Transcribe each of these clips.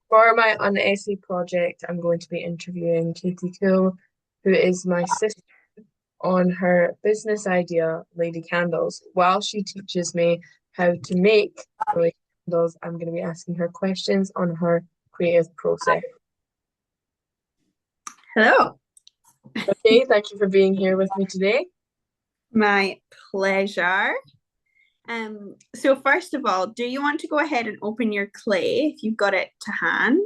For my essay project, I'm going to be interviewing Katie Cool, who is my sister, on her business idea, Lady Candles. While she teaches me how to make Lady Candles, I'm going to be asking her questions on her creative process. Hello, Okay, thank you for being here with me today. my pleasure. So first of all, do you want to go ahead and open your clay if you've got it to hand?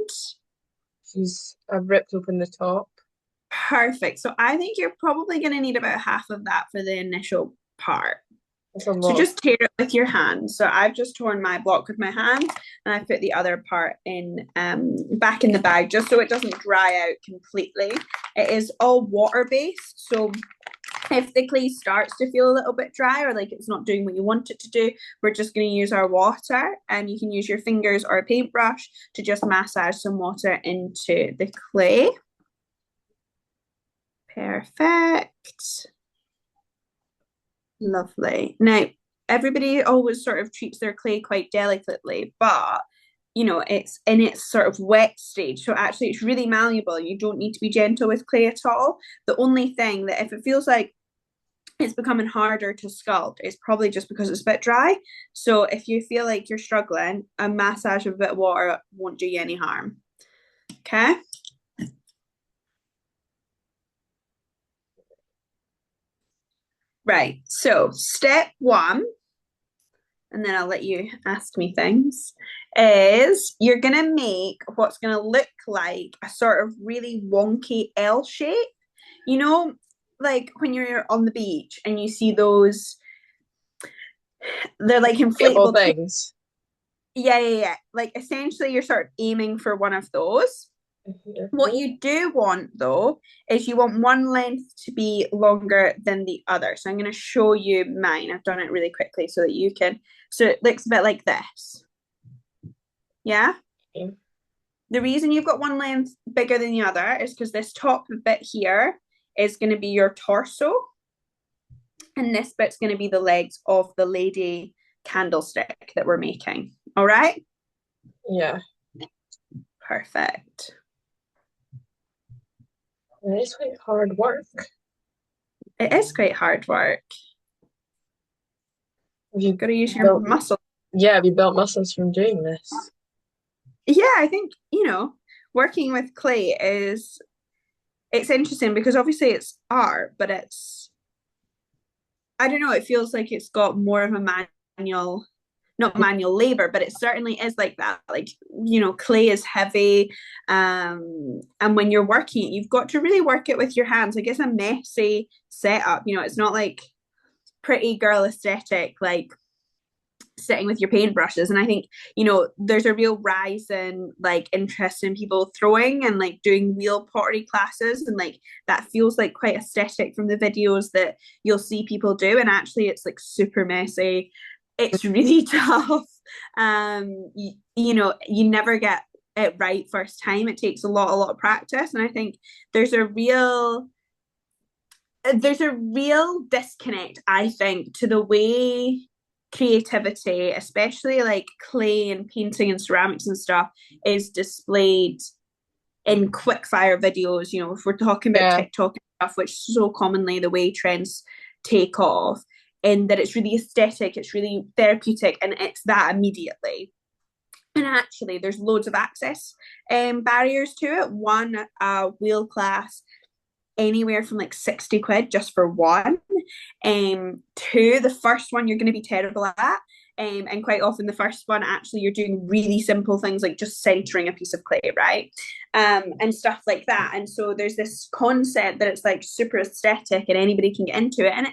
I've ripped open the top. Perfect. So I think you're probably going to need about half of that for the initial part. That's a So lot of, just tear it with your hand. So I've just torn my block with my hand and I've put the other part in back in the bag just so it doesn't dry out completely. It is all water based, so if the clay starts to feel a little bit dry or like it's not doing what you want it to do, we're just going to use our water, and you can use your fingers or a paintbrush to just massage some water into the clay. Perfect. Lovely. Now, everybody always sort of treats their clay quite delicately, but it's in its sort of wet stage. So actually, it's really malleable. You don't need to be gentle with clay at all. The only thing that if it feels like it's becoming harder to sculpt, it's probably just because it's a bit dry. So if you feel like you're struggling, a massage of a bit of water won't do you any harm. Okay. Right. So step one, and then I'll let you ask me things, is you're going to make what's going to look like a sort of really wonky L shape. You know, like when you're on the beach and you see those, they're like Beautiful inflatable. things. Yeah. Like essentially, you're sort of aiming for one of those. What you do want though is you want one length to be longer than the other. So I'm going to show you mine. I've done it really quickly so that you can. So it looks a bit like this. Yeah. Okay. The reason you've got one length bigger than the other is because this top bit here is going to be your torso, and this bit's going to be the legs of the lady candlestick that we're making. All right. Yeah, Perfect. it is quite hard work. It is quite hard work. Have you Got to use your built, muscle. yeah, have you built muscles from doing this? Yeah, I think, working with clay is it's interesting because obviously it's art, but it's I don't know, it feels like it's got more of a manual not manual labor, but it certainly is like that. Like, clay is heavy. And when you're working it, you've got to really work it with your hands. Like it's a messy setup. It's not like pretty girl aesthetic, like sitting with your paintbrushes. And I think there's a real rise in like interest in people throwing and like doing wheel pottery classes, and like that feels like quite aesthetic from the videos that you'll see people do, and actually it's like super messy. It's really tough. You never get it right first time. It takes a lot of practice, and I think there's a real there's a real disconnect, I think, to the way creativity, especially like clay and painting and ceramics and stuff, is displayed in quick fire videos. If we're talking about Yeah, TikTok and stuff, which is so commonly the way trends take off, and that it's really aesthetic, it's really therapeutic, and it's that immediately. And actually, there's loads of access barriers to it. One, wheel class anywhere from like 60 quid just for one. Two, the first one you're going to be terrible at. And quite often the first one actually you're doing really simple things like just centering a piece of clay, right? And stuff like that. And so there's this concept that it's like super aesthetic and anybody can get into it, and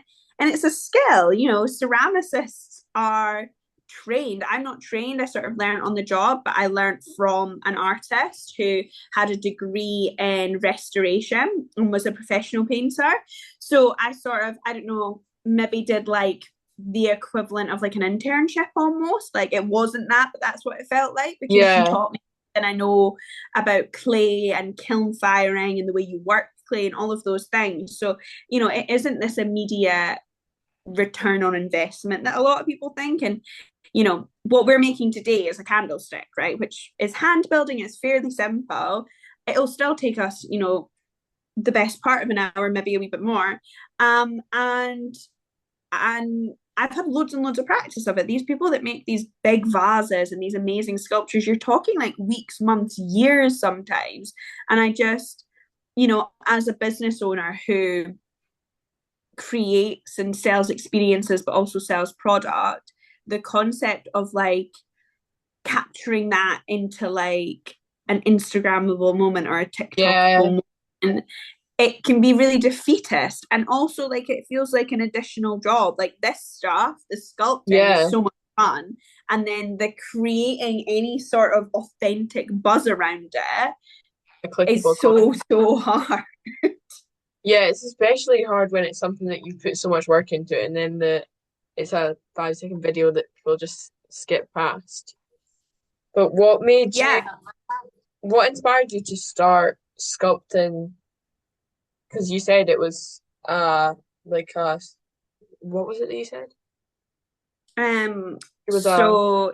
it's a skill. Ceramicists are trained. I'm not trained. I sort of learned on the job, but I learned from an artist who had a degree in restoration and was a professional painter. So I sort of, I don't know, maybe did like the equivalent of like an internship almost. Like it wasn't that, but that's what it felt like because she yeah. taught me and I know about clay and kiln firing and the way you work clay and all of those things. So, it isn't this immediate return on investment that a lot of people think. And you know, what we're making today is a candlestick, right? Which is hand building, it's fairly simple. It'll still take us, you know, the best part of an hour, maybe a wee bit more. And I've had loads and loads of practice of it. These people that make these big vases and these amazing sculptures, you're talking like weeks, months, years sometimes. And I just, you know, as a business owner who creates and sells experiences but also sells product, the concept of like capturing that into like an Instagrammable moment or a Yeah, TikTokable moment, it can be really defeatist. And also like it feels like an additional job. Like this stuff, the sculpting is yeah, so much fun. And then the creating any sort of authentic buzz around it a clickable is content. so hard. Yeah, it's especially hard when it's something that you put so much work into it, and then it's a 5 second video that people just skip past. But Yeah. what inspired you to start sculpting? Because you said it was like what was it that you said? It was So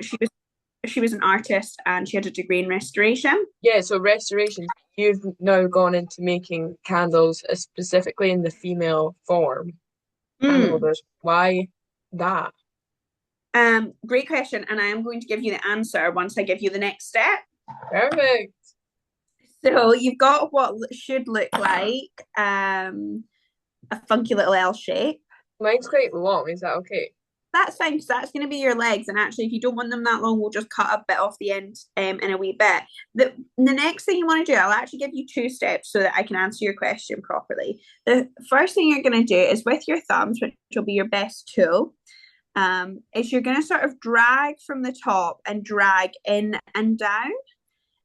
she was an artist and she had a degree in restoration. yeah, so restoration. You've now gone into making candles specifically in the female form, candle Mm. holders. Why that? Great question, and I am going to give you the answer once I give you the next step. Perfect. So you've got what should look like a funky little L shape. Mine's quite long. Is that okay? That's fine because that's going to be your legs. And actually, if you don't want them that long, we'll just cut a bit off the end in a wee bit. The next thing you want to do, I'll actually give you 2 steps so that I can answer your question properly. The first thing you're going to do is with your thumbs, which will be your best tool, is you're going to sort of drag from the top and drag in and down.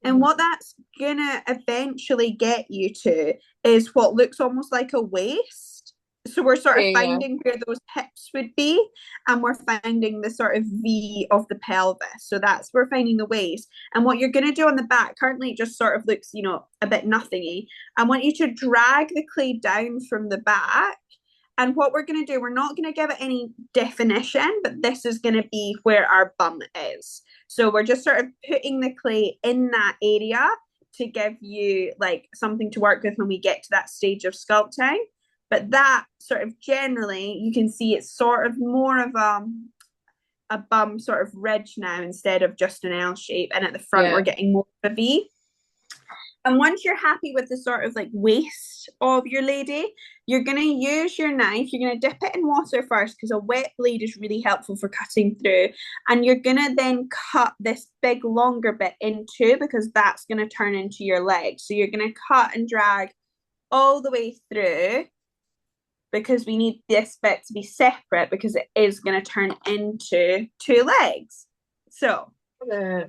And Mhm. what that's gonna eventually get you to is what looks almost like a waist. So we're sort of Okay, yeah. finding where those hips would be, and we're finding the sort of V of the pelvis. So that's we're finding the waist. And what you're gonna do on the back, currently it just sort of looks, you know, a bit nothingy. I want you to drag the clay down from the back. And what we're going to do, we're not going to give it any definition, but this is going to be where our bum is. So we're just sort of putting the clay in that area to give you like something to work with when we get to that stage of sculpting. But that sort of generally, you can see it's sort of more of a bum sort of ridge now instead of just an L shape. And at the front, we're Yeah. getting more of a V. And once you're happy with the sort of like waist of your lady, you're going to use your knife. You're going to dip it in water first because a wet blade is really helpful for cutting through. And you're going to then cut this big longer bit into because that's going to turn into your leg. So you're going to cut and drag all the way through because we need this bit to be separate because it is going to turn into 2 legs. So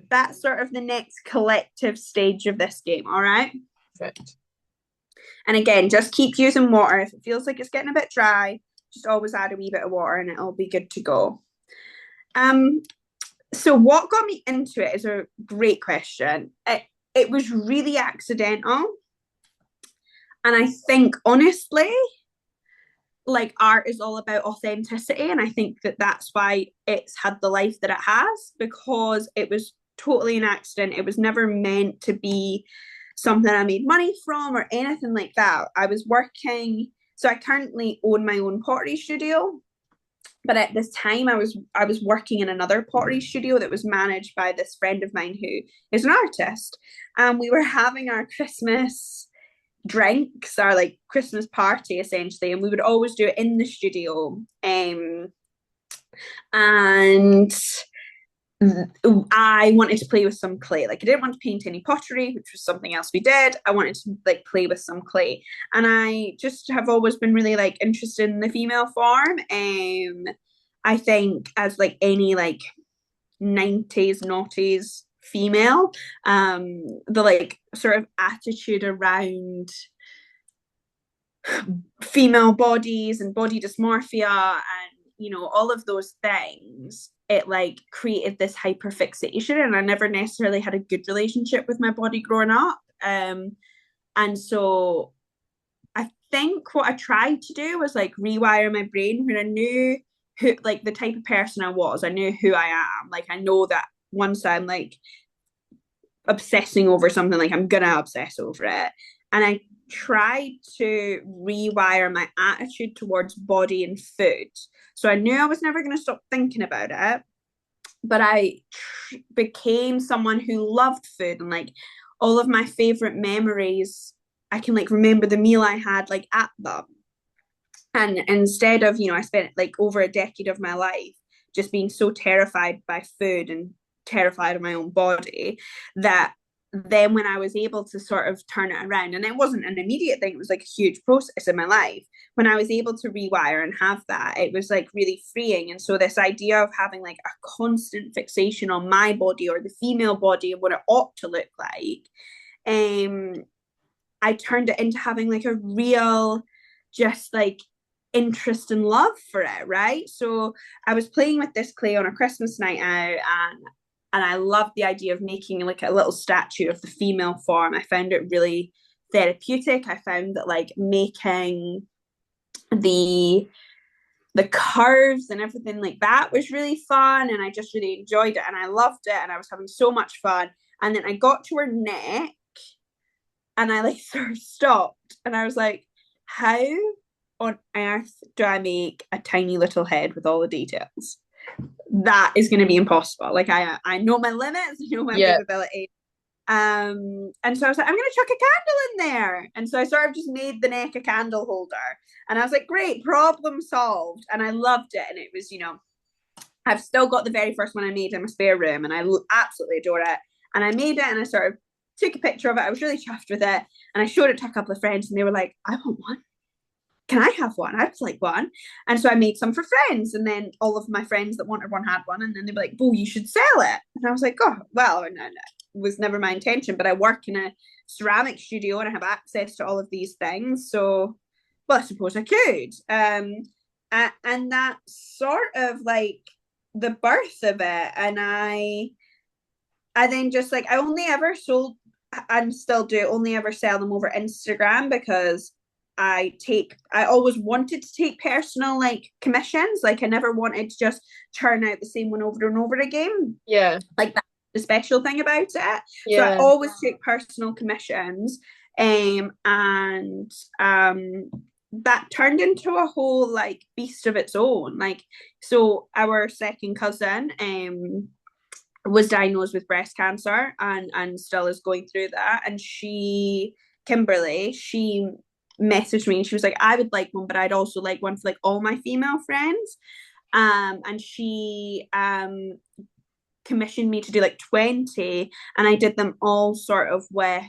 that's sort of the next collective stage of this game, all right? Perfect. And again, just keep using water. If it feels like it's getting a bit dry, just always add a wee bit of water and it'll be good to go. So what got me into it is a great question. It was really accidental. And I think honestly, like art is all about authenticity, and I think that that's why it's had the life that it has, because it was totally an accident. It was never meant to be something I made money from or anything like that. I was working, so I currently own my own pottery studio, but at this time I was working in another pottery studio that was managed by this friend of mine who is an artist, and we were having our Christmas drinks, our like Christmas party essentially, and we would always do it in the studio. And I wanted to play with some clay. Like I didn't want to paint any pottery, which was something else we did. I wanted to like play with some clay. And I just have always been really like interested in the female form. I think as like any like 90s noughties female, the like sort of attitude around female bodies and body dysmorphia and you know all of those things, it like created this hyperfixation, and I never necessarily had a good relationship with my body growing up. And so I think what I tried to do was like rewire my brain when I knew who, like, the type of person I was. I knew who I am. Like, I know that once I'm like obsessing over something, like I'm gonna obsess over it. And I tried to rewire my attitude towards body and food. So I knew I was never going to stop thinking about it, but I became someone who loved food, and like all of my favorite memories, I can like remember the meal I had like at them. And instead of, I spent like over a decade of my life just being so terrified by food and terrified of my own body, that then when I was able to sort of turn it around, and it wasn't an immediate thing, it was like a huge process in my life. When I was able to rewire and have that, it was like really freeing. And so this idea of having like a constant fixation on my body or the female body and what it ought to look like, I turned it into having like a real, just like interest and love for it, right? So I was playing with this clay on a Christmas night out, and I loved the idea of making like a little statue of the female form. I found it really therapeutic. I found that like making the the curves and everything like that was really fun, and I just really enjoyed it and I loved it and I was having so much fun. And then I got to her neck and I like sort of stopped and I was like, how on earth do I make a tiny little head with all the details? That is going to be impossible. Like I know my limits, I know my Yeah. capability. And so I was like, I'm going to chuck a candle in there. And so I sort of just made the neck a candle holder. And I was like, great, problem solved. And I loved it. And it was, I've still got the very first one I made in my spare room, and I absolutely adore it. And I made it and I sort of took a picture of it. I was really chuffed with it. And I showed it to a couple of friends and they were like, I want one. Can I have one? I'd like one. And so I made some for friends. And then all of my friends that wanted one had one. And then they were like, oh, you should sell it. And I was like, oh, well, no, it was never my intention. But I work in a ceramic studio and I have access to all of these things. So, well, I suppose I could. And that sort of like the birth of it. And I then just like, I only ever sold and still do only ever sell them over Instagram, because I always wanted to take personal like commissions. Like I never wanted to just churn out the same one over and over again. Yeah. Like that's the special thing about it. So I Yeah. always take personal commissions. And that turned into a whole like beast of its own. Like, so our second cousin was diagnosed with breast cancer and still is going through that. And Kimberly, she messaged me and she was like, I would like one, but I'd also like one for like all my female friends. And she commissioned me to do like 20, and I did them all sort of with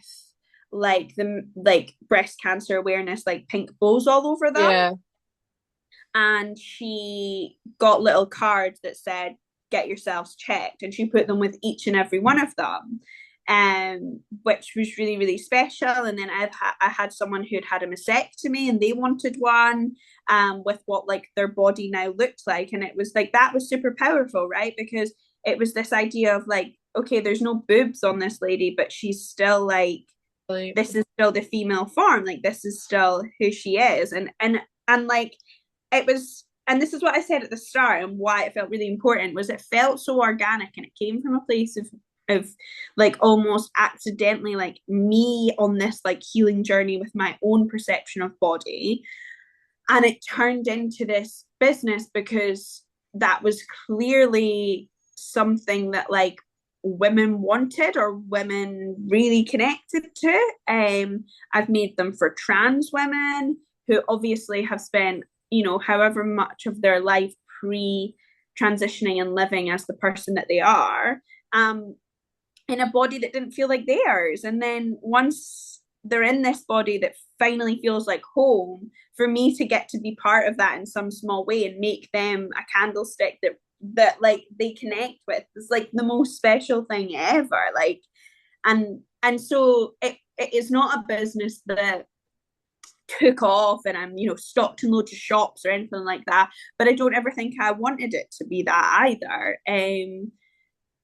like the like breast cancer awareness, like pink bows all over them. Yeah. And she got little cards that said, get yourselves checked, and she put them with each and every one of them, which was really, really special. And then I had someone who had a mastectomy and they wanted one with what like their body now looked like. And it was like, that was super powerful, right? Because it was this idea of like, okay, there's no boobs on this lady, but she's still like, this is still the female form. Like this is still who she is. And like, it was, and this is what I said at the start and why it felt really important, was it felt so organic and it came from a place of like almost accidentally like me on this like healing journey with my own perception of body, and it turned into this business because that was clearly something that like women wanted or women really connected to. I've made them for trans women who obviously have spent however much of their life pre-transitioning and living as the person that they are, in a body that didn't feel like theirs. And then once they're in this body that finally feels like home, for me to get to be part of that in some small way and make them a candlestick that like they connect with is like the most special thing ever. Like, and so it is not a business that took off and I'm stocked in loads of shops or anything like that, but I don't ever think I wanted it to be that either.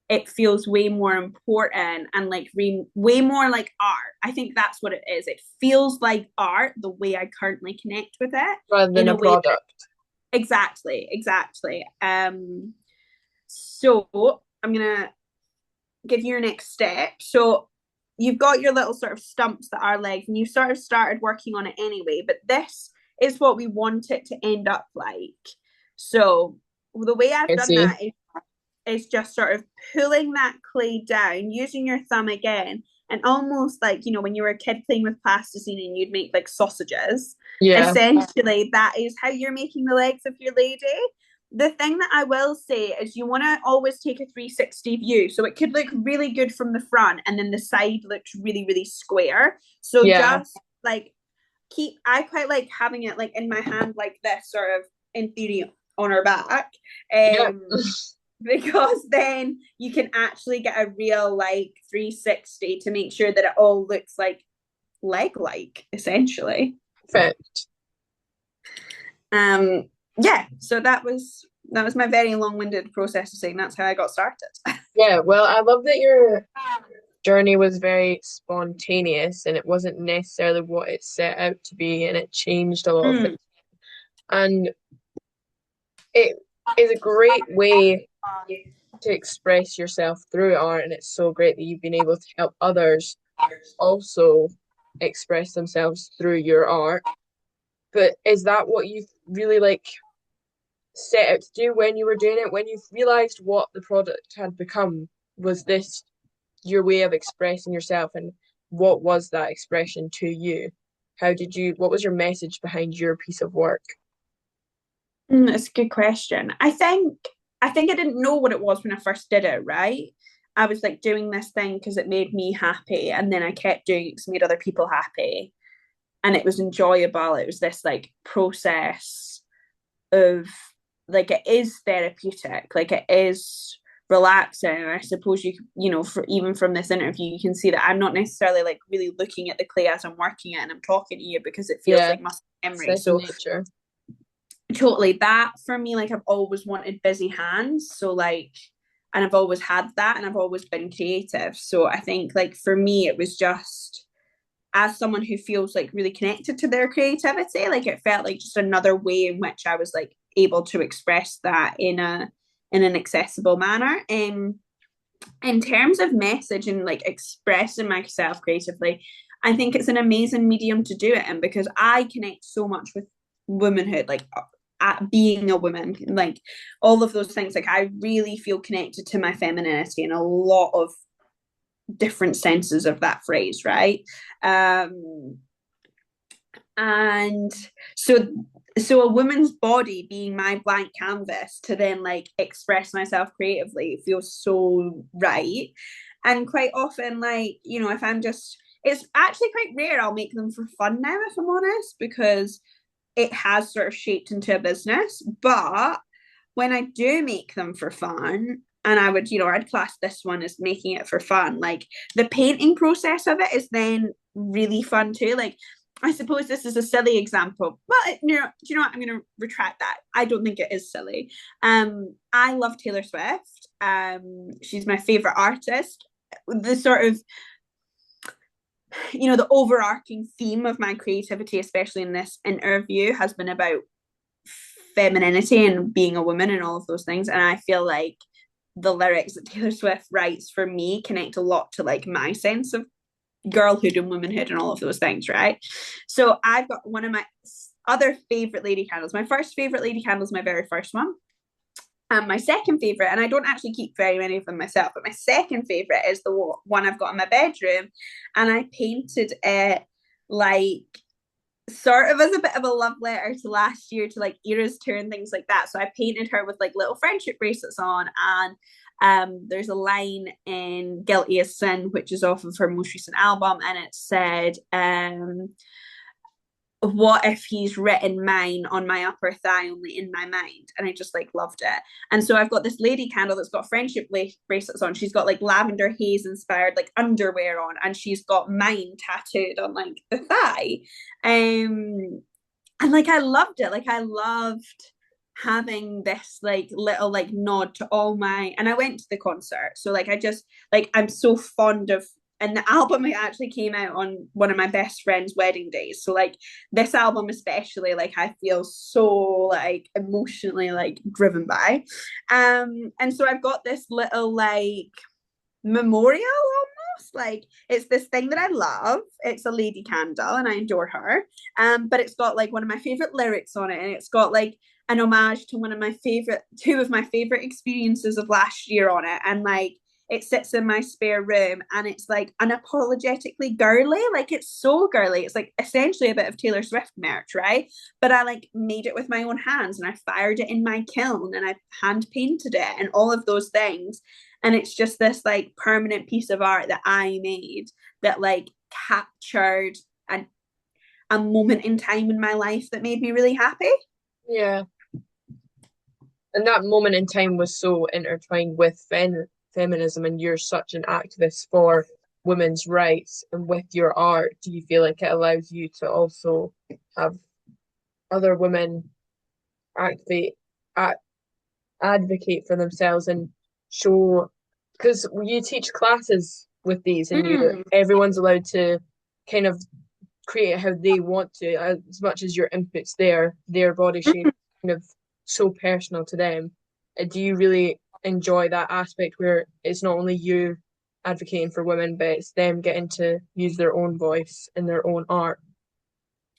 It feels way more important and like way more like art. I think that's what it is. It feels like art the way I currently connect with it, Rather than in a a way that, product. Exactly. So I'm gonna give you your next step. So you've got your little sort of stumps that are legs, and you sort of started working on it anyway, but this is what we want it to end up like. So the way I've I done see. that is just sort of pulling that clay down, using your thumb again, and almost like, you know, when you were a kid playing with plasticine and you'd make like sausages, Yeah. essentially that is how you're making the legs of your lady. The thing that I will say is you want to always take a 360 view. So it could look really good from the front and then the side looks really, really square. So Yeah. just like I quite like having it like in my hand like this, sort of in theory on her back. Yeah. Because then you can actually get a real like 360 to make sure that it all looks like leg like essentially. Perfect. Um, yeah, so that was my very long-winded process of saying that's how I got started. Yeah, well, I love that your journey was very spontaneous and it wasn't necessarily what it set out to be, and it changed a lot of things. Mm. And it is a great way to express yourself through art, and it's so great that you've been able to help others also express themselves through your art. But is that what you really like set out to do when you were doing it? When you realized what the product had become, was this your way of expressing yourself, and what was that expression to you? What was your message behind your piece of work? That's a good question. I think I didn't know what it was when I first did it, right? I was like doing this thing because it made me happy, and then I kept doing it because it made other people happy, and it was enjoyable. It was this like process of like it is therapeutic, like it is relaxing. And I suppose you know, for even from this interview, you can see that I'm not necessarily like really looking at the clay as I'm working it and I'm talking to you because it feels Yeah, like muscle memory. second So nature. totally that for me, like I've always wanted busy hands. So like and I've always had that and I've always been creative. So I think like for me it was just as someone who feels like really connected to their creativity, like it felt like just another way in which I was like able to express that in an accessible manner. In terms of message and like expressing myself creatively, I think it's an amazing medium to do it in because I connect so much with womanhood, like at being a woman, like all of those things. Like I really feel connected to my femininity in a lot of different senses of that phrase, right? Um, and so so a woman's body being my blank canvas to then like express myself creatively feels so right. And quite often, like, you know, if I'm just it's actually quite rare I'll make them for fun now, if I'm honest, because it has sort of shaped into a business. But when I do make them for fun, and I would, you know, I'd class this one as making it for fun. Like the painting process of it is then really fun too. Like I suppose this is a silly example. Well, you know, do you know what? I'm going to retract that. I don't think it is silly. I love Taylor Swift. She's my favorite artist. The sort of, you know, the overarching theme of my creativity, especially in this interview, has been about femininity and being a woman and all of those things. And I feel like the lyrics that Taylor Swift writes for me connect a lot to like my sense of girlhood and womanhood and all of those things, right? So I've got one of my other favorite lady candles. My first favorite lady candle is my very first one. And my second favorite, and I don't actually keep very many of them myself, but my second favorite is the one I've got in my bedroom. And I painted it like sort of as a bit of a love letter to last year, to like Eras tour and things like that. So I painted her with like little friendship bracelets on, and there's a line in Guilty as Sin, which is off of her most recent album, and it said, what if he's written mine on my upper thigh only in my mind? And I just like loved it. And so I've got this lady candle that's got friendship bracelets on. She's got like lavender haze inspired like underwear on, and she's got mine tattooed on like the thigh. And like I loved it. Like I loved having this like little like nod to all my, and I went to the concert. So like I just like I'm so fond of and the album actually came out on one of my best friend's wedding days. So like this album especially, like I feel so like emotionally like driven by. And so I've got this little like memorial almost, like it's this thing that I love. It's a lady candle and I adore her. But it's got like one of my favorite lyrics on it, and it's got like an homage to one of my favorite two of my favorite experiences of last year on it. And like it sits in my spare room and it's like unapologetically girly. Like it's so girly. It's like essentially a bit of Taylor Swift merch, right? But I like made it with my own hands and I fired it in my kiln and I hand painted it and all of those things. And it's just this like permanent piece of art that I made that like captured a moment in time in my life that made me really happy. Yeah. And that moment in time was so intertwined with feminism, and you're such an activist for women's rights. And with your art, do you feel like it allows you to also have other women activate, a advocate for themselves and show? Because you teach classes with these, and you Mm. everyone's allowed to kind of create how they want to, as much as your input's there, their body shape kind of so personal to them. Do you really enjoy that aspect where it's not only you advocating for women, but it's them getting to use their own voice and their own art?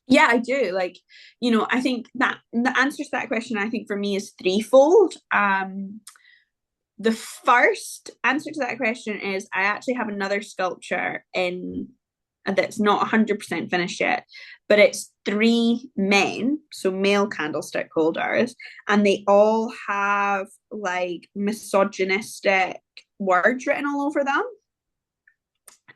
Yeah, I do. Like, I think that the answer to that question, I think for me is threefold. The first answer to that question is I actually have another sculpture in that's not 100% finished yet, but it's three men, so male candlestick holders, and they all have like misogynistic words written all over them.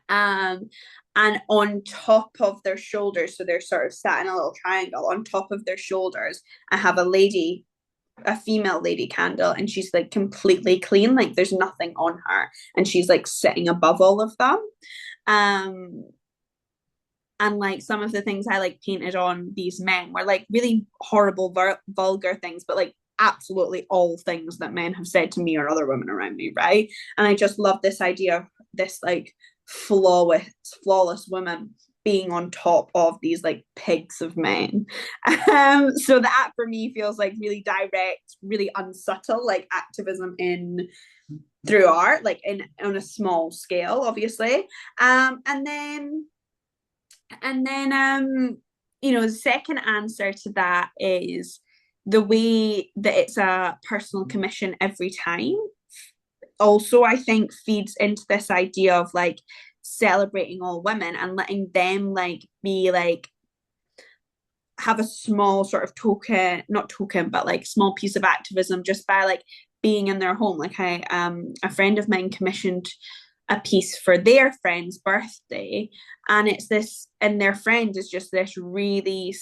Um, and on top of their shoulders, so they're sort of sat in a little triangle. On top of their shoulders, I have a female lady candle, and she's like completely clean, like there's nothing on her, and she's like sitting above all of them. Um, and like some of the things I like painted on these men were like really horrible, vulgar things, but like absolutely all things that men have said to me or other women around me, right? And I just love this idea of this like flawless woman being on top of these like pigs of men. So that for me feels like really direct, really unsubtle, like activism in through art, like in on a small scale, obviously. And then the second answer to that is the way that it's a personal commission every time. Also, I think feeds into this idea of like celebrating all women and letting them like be like have a small sort of token, not token, but like small piece of activism just by like being in their home. Like a friend of mine commissioned a piece for their friend's birthday, and it's this, and their friend is just this really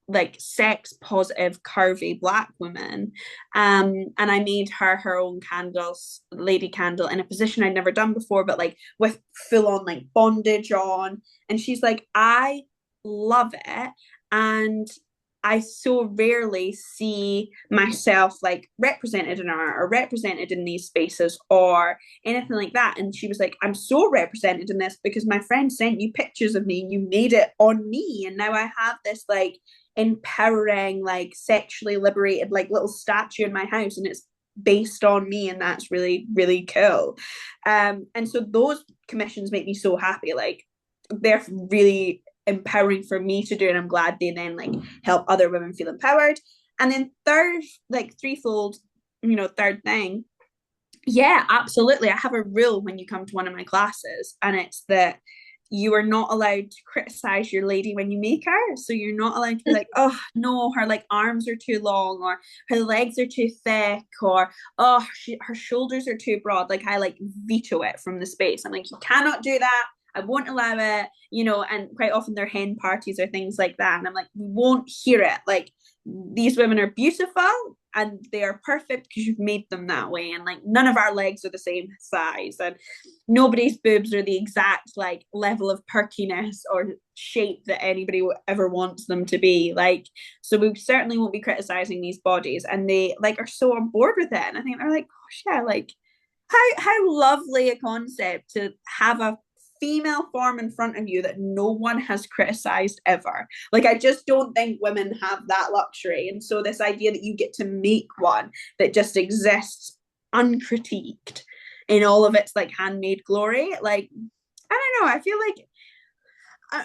like sex positive curvy black woman, and I made her own candles, lady candle, in a position I'd never done before, but like with full on like bondage on, and she's like, I love it. And I so rarely see myself like represented in art or represented in these spaces or anything like that. And she was like, I'm so represented in this because my friend sent you pictures of me and you made it on me. And now I have this like empowering, like sexually liberated, like little statue in my house, and it's based on me. And that's really, really cool. And so those commissions make me so happy. Like they're really empowering for me to do, and I'm glad they then like help other women feel empowered. And then third, like threefold, third thing, yeah, absolutely, I have a rule when you come to one of my classes, and it's that you are not allowed to criticize your lady when you make her. So you're not allowed to be like, oh no, her like arms are too long, or her legs are too thick, or oh her shoulders are too broad. Like I like veto it from the space. I'm like, you cannot do that. I won't allow it, and quite often they're hen parties or things like that. And I'm like, we won't hear it. Like these women are beautiful and they are perfect because you've made them that way. And like none of our legs are the same size, and nobody's boobs are the exact like level of perkiness or shape that anybody ever wants them to be. Like, so we certainly won't be criticizing these bodies. And they like are so on board with it. And I think they're like, gosh, yeah, like how lovely a concept to have a female form in front of you that no one has criticized ever. Like, I just don't think women have that luxury. And so this idea that you get to make one that just exists uncritiqued in all of its like handmade glory, like, I don't know, I feel like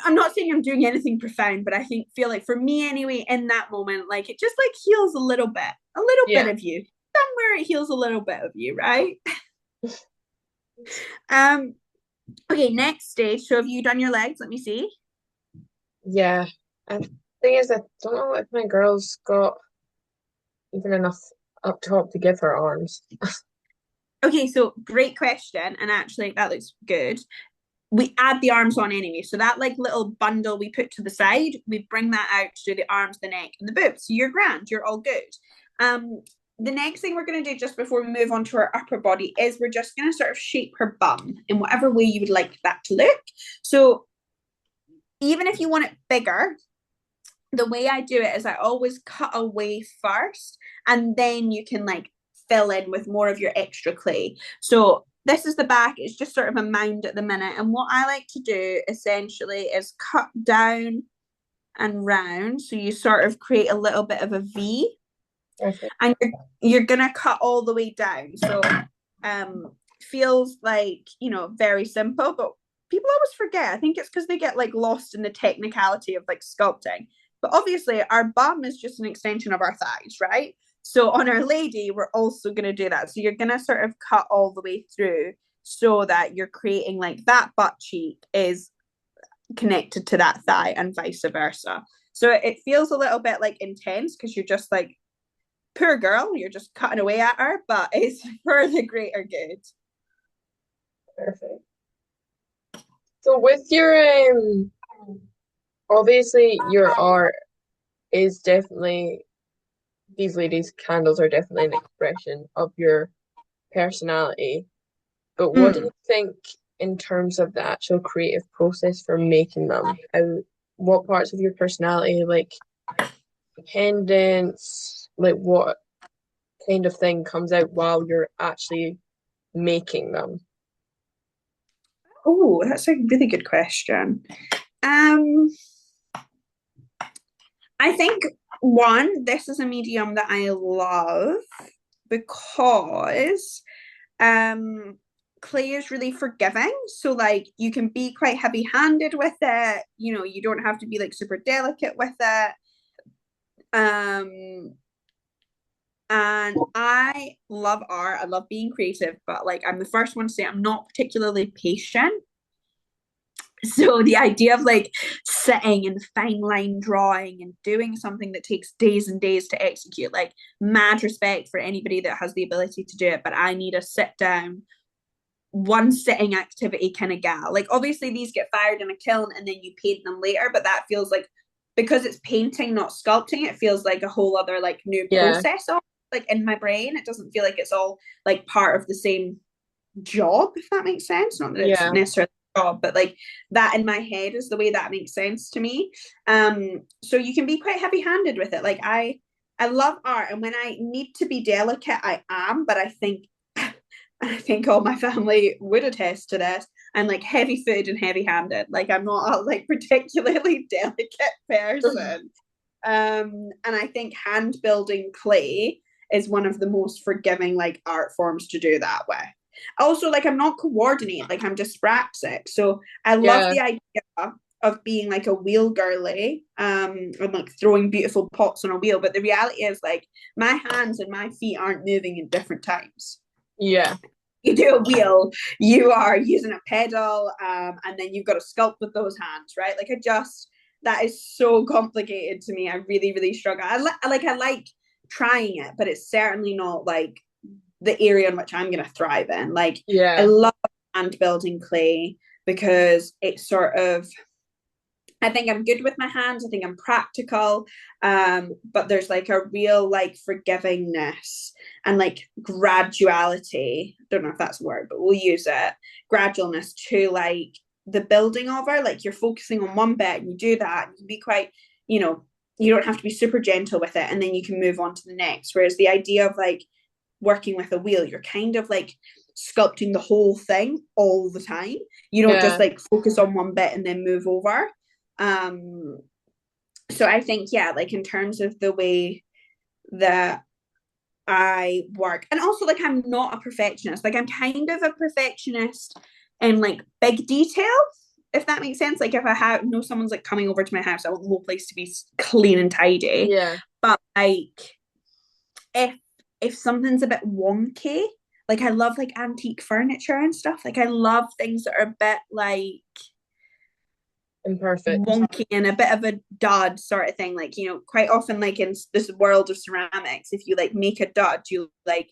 I'm not saying I'm doing anything profound, but I think feel like for me anyway, in that moment, like it just like heals a little bit Yeah. of you. Somewhere it heals a little bit of you, right? um, okay, next stage. So have you done your legs? Let me see. Yeah. And the thing is, I don't know if my girl's got even enough up top to give her arms. Okay, so great question. And actually that looks good. We add the arms on anyway. So that like little bundle we put to the side, we bring that out to do the arms, the neck, and the boobs. So you're grand, you're all good. The next thing we're going to do just before we move on to our upper body is we're just going to sort of shape her bum in whatever way you would like that to look. So even if you want it bigger, the way I do it is I always cut away first, and then you can like fill in with more of your extra clay. So this is the back, it's just sort of a mound at the minute. And what I like to do essentially is cut down and round. So you sort of create a little bit of a V. Perfect. And you're gonna cut all the way down. So feels like, you know, very simple, but people always forget. I think it's because they get like lost in the technicality of like sculpting. But obviously our bum is just an extension of our thighs, right? So on our lady, we're also going to do that. So you're going to sort of cut all the way through so that you're creating like that butt cheek is connected to that thigh and vice versa. So it feels a little bit like intense because you're just like, poor girl, you're just cutting away at her, but it's for the greater good. Perfect. So with your obviously your art is definitely these ladies' candles are definitely an expression of your personality. But what do Mm. you think in terms of the actual creative process for making them? What parts of your personality, like independence, like what kind of thing comes out while you're actually making them? Oh, that's a really good question. Um, I think one, this is a medium that I love because clay is really forgiving. So like you can be quite heavy-handed with it. You know, you don't have to be like super delicate with it. Um and I love art. I love being creative, but like I'm the first one to say I'm not particularly patient. So the idea of like sitting and fine line drawing and doing something that takes days and days to execute, like mad respect for anybody that has the ability to do it, but I need a sit down, one sitting activity kind of gal. Like obviously these get fired in a kiln and then you paint them later, but that feels like because it's painting, not sculpting, it feels like a whole other like new Yeah, process. Like in my brain, it doesn't feel like it's all like part of the same job, if that makes sense. Not that it's yeah, necessarily a job, but like that in my head is the way that makes sense to me. So you can be quite heavy-handed with it. Like I love art, and when I need to be delicate, I am, but I think all my family would attest to this. I'm like heavy footed and heavy handed. Like I'm not a like particularly delicate person. And I think hand building clay is one of the most forgiving like art forms to do that with. Also, like I'm not coordinated, like I'm dyspraxic. So I love yeah, the idea of being like a wheel girly, and like throwing beautiful pots on a wheel. But the reality is like my hands and my feet aren't moving in different times. yeah, You do a wheel, you are using a pedal, and then you've got to sculpt with those hands, right? Like I just that is so complicated to me. I really, really struggle. I like trying it, but it's certainly not like the area in which I'm going to thrive in. Like I yeah, love hand building clay because it's sort of I think I'm good with my hands. I think I'm practical. But there's like a real like forgivingness and like graduality. Don't know if that's a word, but we'll use it. Gradualness to like the building of her. Like you're focusing on one bit and you do that. And you can be quite, you don't have to be super gentle with it, and then you can move on to the next. Whereas the idea of like working with a wheel, you're kind of like sculpting the whole thing all the time. You don't just Yeah. like focus on one bit and then move over. Um, so I think, yeah, like in terms of the way that I work, and also like I'm not a perfectionist. Like I'm kind of a perfectionist in like big detail, if that makes sense. Like if I have know someone's like coming over to my house, I want the whole place to be clean and tidy. Yeah. But like if if something's a bit wonky, like I love like antique furniture and stuff. Like I love things that are a bit like Imperfect. wonky and a bit of a dud sort of thing. Like, you know, quite often like in this world of ceramics, if you like make a dud, you like,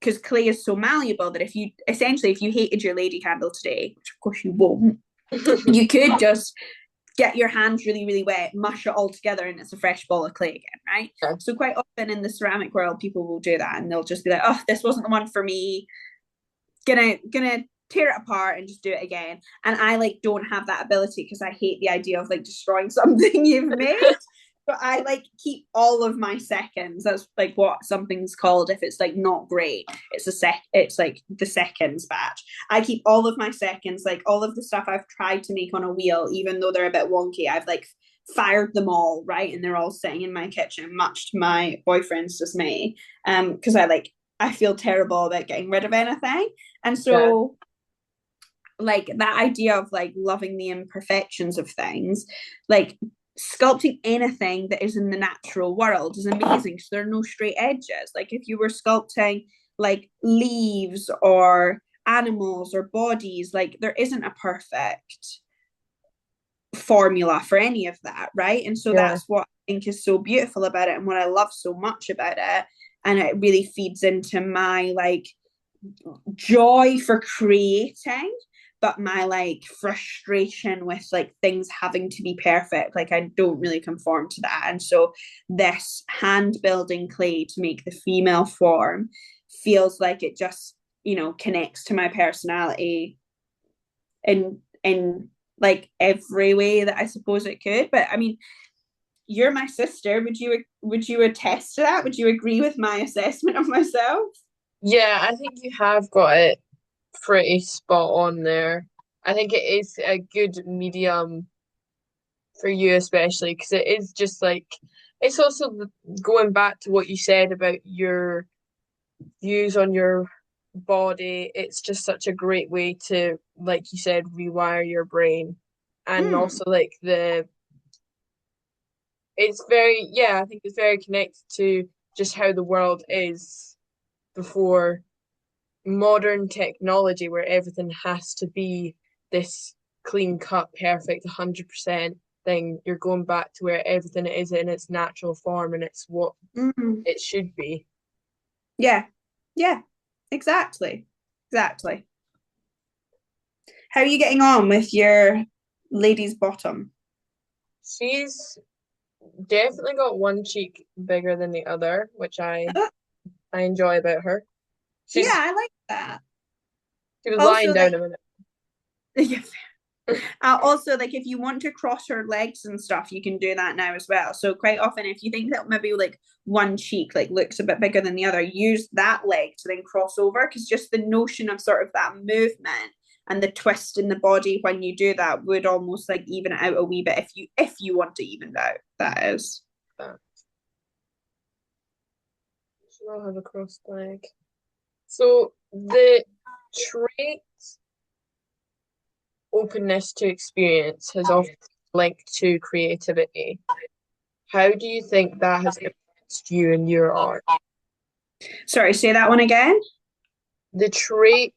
because clay is so malleable that if you essentially if you hated your lady candle today, which of course you won't, you could just get your hands really, really wet, mush it all together, and it's a fresh ball of clay again, right? Yeah. So quite often in the ceramic world, people will do that and they'll just be like, oh, this wasn't the one for me. Gonna tear it apart and just do it again. And I like don't have that ability because I hate the idea of like destroying something you've made. But I like keep all of my seconds. That's like what something's called if it's like not great. It's like the seconds batch. I keep all of my seconds, like all of the stuff I've tried to make on a wheel, even though they're a bit wonky, I've like fired them all, right? And they're all sitting in my kitchen, much to my boyfriend's dismay. Because I feel terrible about getting rid of anything. And Yeah. so like that idea of like loving the imperfections of things, like sculpting anything that is in the natural world is amazing. So there are no straight edges. Like if you were sculpting like leaves or animals or bodies, like there isn't a perfect formula for any of that, right? And so Yeah. that's what I think is so beautiful about it and what I love so much about it. And it really feeds into my like joy for creating, but my like frustration with like things having to be perfect. Like I don't really conform to that. And so this hand building clay to make the female form feels like it just, you know, connects to my personality in like every way that I suppose it could. But I mean, you're my sister. Would you attest to that? Would you agree with my assessment of myself? Yeah, I think you have got it pretty spot on there. I think it is a good medium for you, especially because it is just like it's also going back to what you said about your views on your body. It's just such a great way to, like you said, rewire your brain. And Mm. also like it's very, yeah, I think it's very connected to just how the world is before modern technology where everything has to be this clean cut, perfect 100% thing. You're going back to where everything is in its natural form and it's what Mm. it should be. Yeah. Yeah. Exactly. Exactly. How are you getting on with your lady's bottom? She's definitely got one cheek bigger than the other, which I enjoy about her. Yeah, She's I like that. she was lying Also, down like, a minute. yeah, also like if you want to cross her legs and stuff, you can do that now as well. So quite often, if you think that maybe like one cheek like looks a bit bigger than the other, use that leg to then cross over because just the notion of sort of that movement and the twist in the body when you do that would almost like even it out a wee bit if you want to even it out. That is. She will have a crossed leg. So the trait openness to experience has often linked to creativity. How do you think that has influenced you and your art? Sorry, say that one again. The trait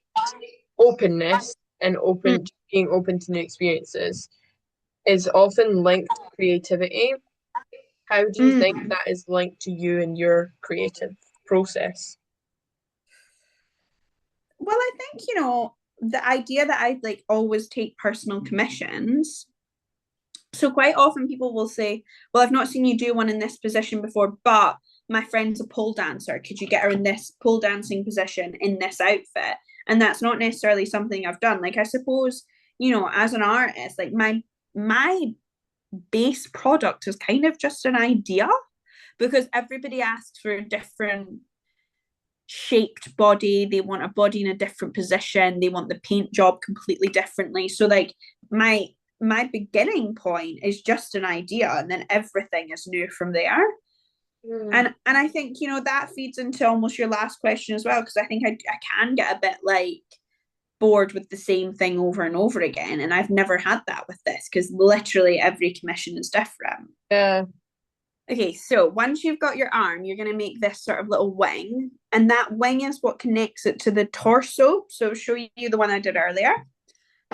openness and Mm. being open to new experiences is often linked to creativity. How do you think Mm. that is linked to you and your creative process? Well, I think, you know, the idea that I like always take personal commissions. So quite often people will say, well, I've not seen you do one in this position before, but my friend's a pole dancer. Could you get her in this pole dancing position in this outfit? And that's not necessarily something I've done. Like I suppose, you know, as an artist, like my base product is kind of just an idea because everybody asks for different shaped body, they want a body in a different position, they want the paint job completely differently. So like my beginning point is just an idea, and then everything is new from there. Mm. And I think, you know, that feeds into almost your last question as well, because I think I can get a bit like bored with the same thing over and over again. And I've never had that with this, because literally every commission is different. Yeah. Okay, so once you've got your arm, you're going to make this sort of little wing, and that wing is what connects it to the torso. So I'll show you the one I did earlier.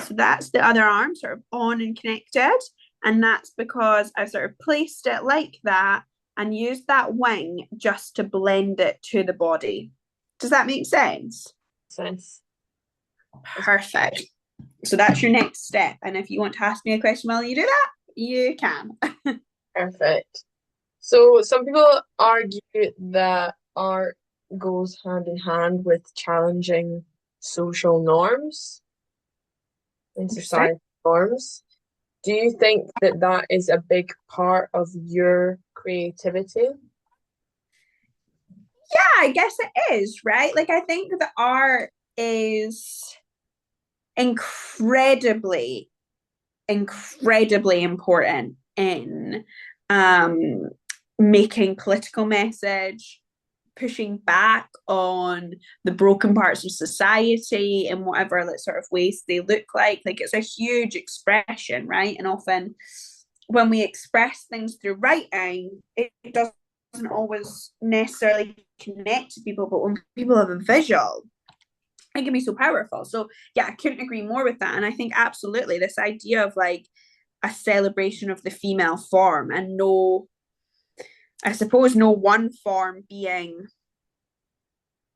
So that's the other arm sort of on and connected. And that's because I've sort of placed it like that and used that wing just to blend it to the body. Does that make sense? Sense. Perfect. So that's your next step. And if you want to ask me a question while you do that, you can. Perfect. So some people argue that art goes hand in hand with challenging social norms and Interesting. societal norms. Do you think that that is a big part of your creativity? Yeah, I guess it is, right? Like, I think the art is incredibly, incredibly important in um, making political message, pushing back on the broken parts of society in whatever like, sort of ways they look like. Like, it's a huge expression, right? And often when we express things through writing, it doesn't always necessarily connect to people, but when people have a visual, it can be so powerful. So yeah, I couldn't agree more with that. And I think absolutely this idea of like a celebration of the female form, and no, I suppose no one form being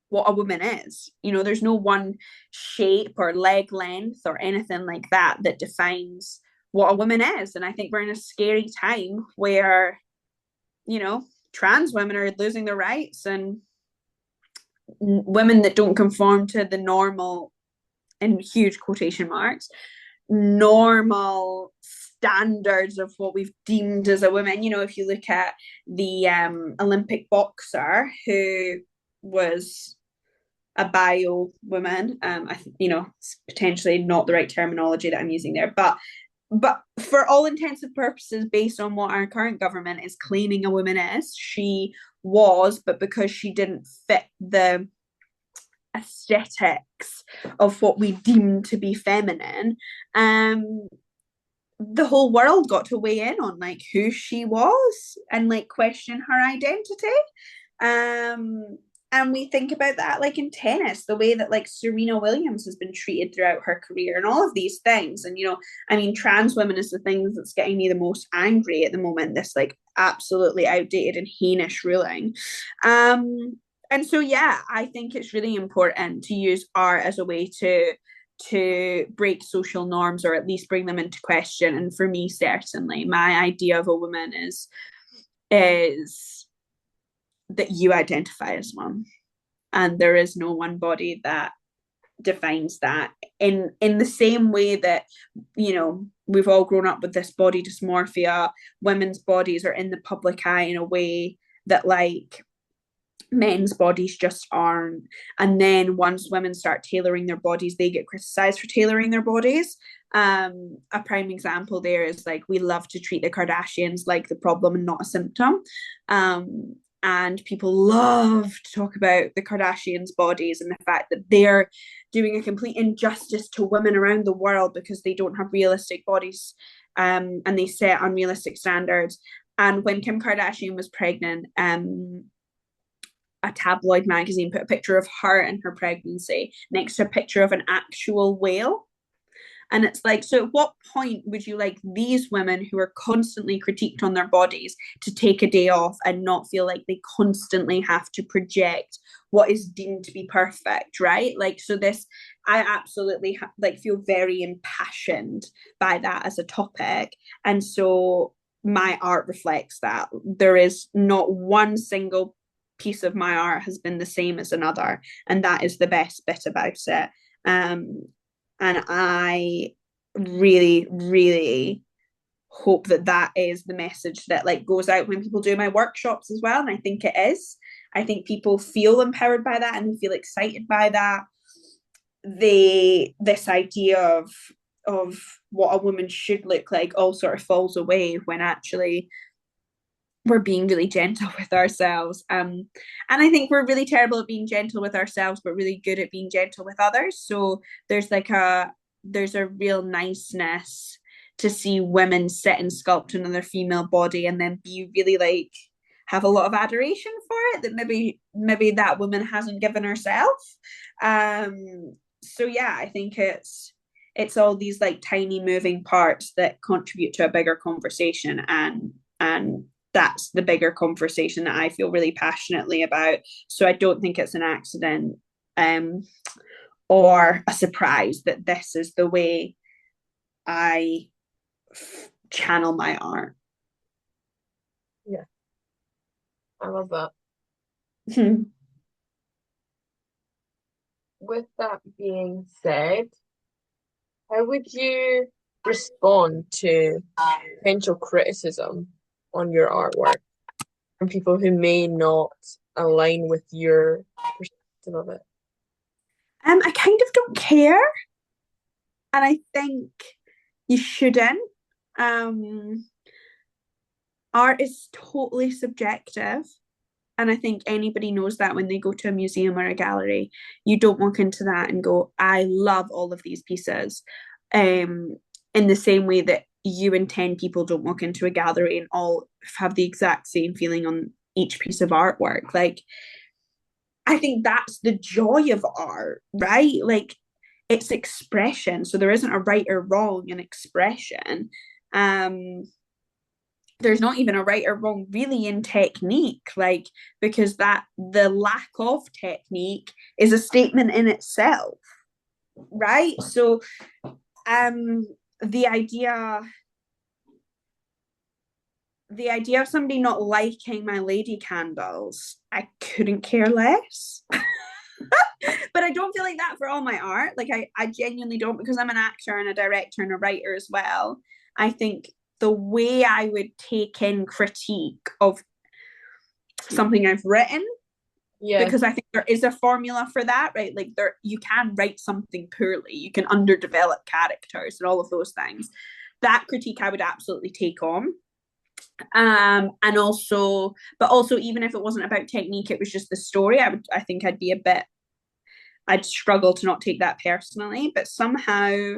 what a woman is. You know, there's no one shape or leg length or anything like that that defines what a woman is. And I think we're in a scary time where, you know, trans women are losing their rights, and women that don't conform to the normal, in huge quotation marks, normal standards of what we've deemed as a woman. You know, if you look at the Olympic boxer who was a bio woman, you know, it's potentially not the right terminology that I'm using there, but for all intents and purposes, based on what our current government is claiming a woman is, she was, but because she didn't fit the aesthetics of what we deem to be feminine, the whole world got to weigh in on like who she was and like question her identity. Um, and we think about that like in tennis, the way that like Serena Williams has been treated throughout her career and all of these things. And, you know, I mean, trans women is the thing that's getting me the most angry at the moment, this like absolutely outdated and heinous ruling. And so, yeah, I think it's really important to use art as a way to break social norms, or at least bring them into question. And for me, certainly, my idea of a woman is that you identify as one, and there is no one body that defines that. In the same way that, you know, we've all grown up with this body dysmorphia, women's bodies are in the public eye in a way that like men's bodies just aren't. And then once women start tailoring their bodies, they get criticized for tailoring their bodies. A prime example there is like we love to treat the Kardashians like the problem and not a symptom. And people love to talk about the Kardashians' bodies and the fact that they're doing a complete injustice to women around the world because they don't have realistic bodies, and they set unrealistic standards. And when Kim Kardashian was pregnant, a tabloid magazine put a picture of her and her pregnancy next to a picture of an actual whale. And it's like, so at what point would you like these women who are constantly critiqued on their bodies to take a day off and not feel like they constantly have to project what is deemed to be perfect, right? Like, so this, I absolutely like feel very impassioned by that as a topic. And so my art reflects that. There is not one single piece of my art has been the same as another, and that is the best bit about it. And I really, really hope that that is the message that like goes out when people do my workshops as well. And I think it is. I think people feel empowered by that and they feel excited by that. This idea of what a woman should look like all sort of falls away when actually we're being really gentle with ourselves. And I think we're really terrible at being gentle with ourselves, but really good at being gentle with others. So there's a real niceness to see women sit and sculpt another female body and then be really like have a lot of adoration for it that maybe that woman hasn't given herself. So yeah, I think it's all these like tiny moving parts that contribute to a bigger conversation, and that's the bigger conversation that I feel really passionately about. So I don't think it's an accident or a surprise that this is the way I channel my art. Yeah, I love that. With that being said, how would you respond to potential criticism on your artwork from people who may not align with your perspective of it? I kind of don't care, and I think you shouldn't. Um, Art is totally subjective. And I think anybody knows that when they go to a museum or a gallery. You don't walk into that and go, I love all of these pieces. Um, in the same way that you and 10 people don't walk into a gallery and all have the exact same feeling on each piece of artwork. Like, I think that's the joy of art, right? Like, it's expression. So there isn't a right or wrong in expression. Um, there's not even a right or wrong really in technique, like, because that the lack of technique is a statement in itself, right? So um the idea the idea of somebody not liking my lady candles, I couldn't care less. But I don't feel like that for all my art. Like I genuinely don't, because I'm an actor and a director and a writer as well. I think the way I would take in critique of something I've written, Yeah, because I think there is a formula for that, right? Like there, you can write something poorly, you can underdevelop characters and all of those things. That critique I would absolutely take on. And also, but also, even if it wasn't about technique, it was just the story. I think I'd struggle to not take that personally. But somehow,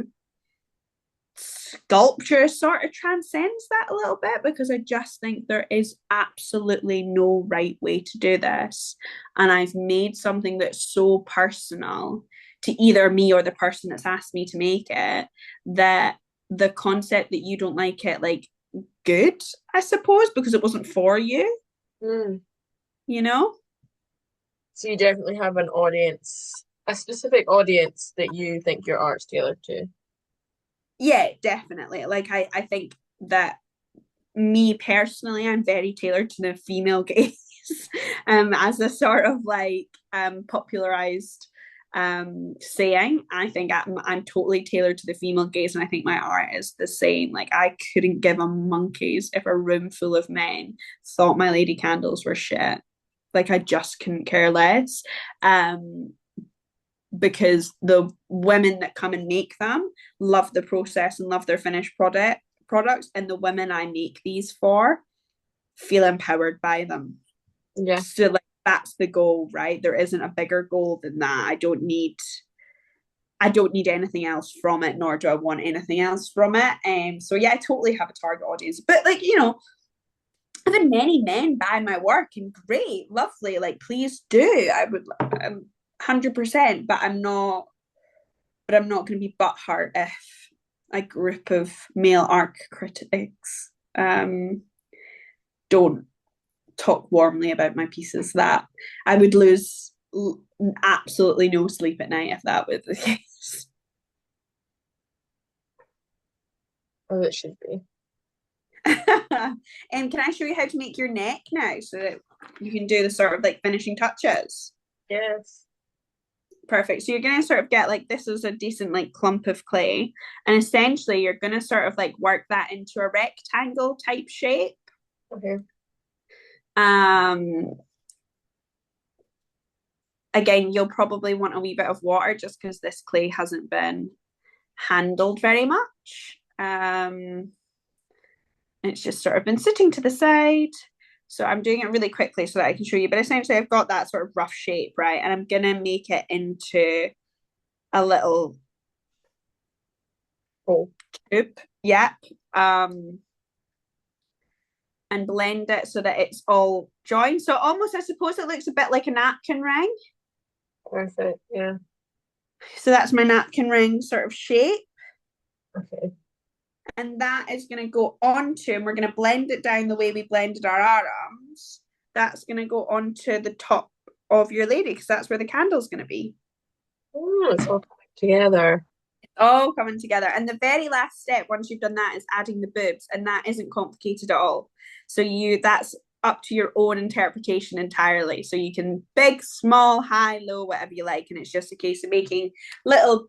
sculpture sort of transcends that a little bit, because I just think there is absolutely no right way to do this. And I've made something that's so personal to either me or the person that's asked me to make it, that the concept that you don't like it, like, good, I suppose, because it wasn't for you, mm. you know? So you definitely have an audience, a specific audience that you think your art's tailored to. Yeah, definitely. Like I think that me personally, I'm very tailored to the female gaze, as a sort of like popularized saying. I think I'm totally tailored to the female gaze, and I think my art is the same. Like I couldn't give a monkeys if a room full of men thought my lady candles were shit. Like I just couldn't care less. Because the women that come and make them love the process and love their finished products, and the women I make these for feel empowered by them. Yeah. So like that's the goal, right? There isn't a bigger goal than that. I don't need anything else from it, nor do I want anything else from it. So yeah, I totally have a target audience. But like, I've had many men buy my work, and great, lovely, like please do. I would 100%, but I'm not going to be butthurt if a group of male art critics don't talk warmly about my pieces. That I would lose absolutely no sleep at night if that was the case. Oh, it should be. And can I show you how to make your neck now so that you can do the sort of like finishing touches? Yes. Perfect. So you're going to sort of get like, this is a decent like clump of clay. And essentially you're going to sort of like work that into a rectangle type shape. Okay. Um, again, you'll probably want a wee bit of water just because this clay hasn't been handled very much. It's just sort of been sitting to the side. So I'm doing it really quickly so that I can show you. But essentially, I've got that sort of rough shape, right? And I'm going to make it into a little hoop. Yep. And blend it so that it's all joined. So almost, I suppose it looks a bit like a napkin ring. Perfect. Yeah. So that's my napkin ring sort of shape. Okay. And that is going to go onto, and we're going to blend it down the way we blended our arms. That's going to go onto the top of your lady because that's where the candle's going to be. Oh, it's all coming together. All coming together. And the very last step, once you've done that, is adding the boobs, and that isn't complicated at all. So that's up to your own interpretation entirely. So you can big, small, high, low, whatever you like, and it's just a case of making little,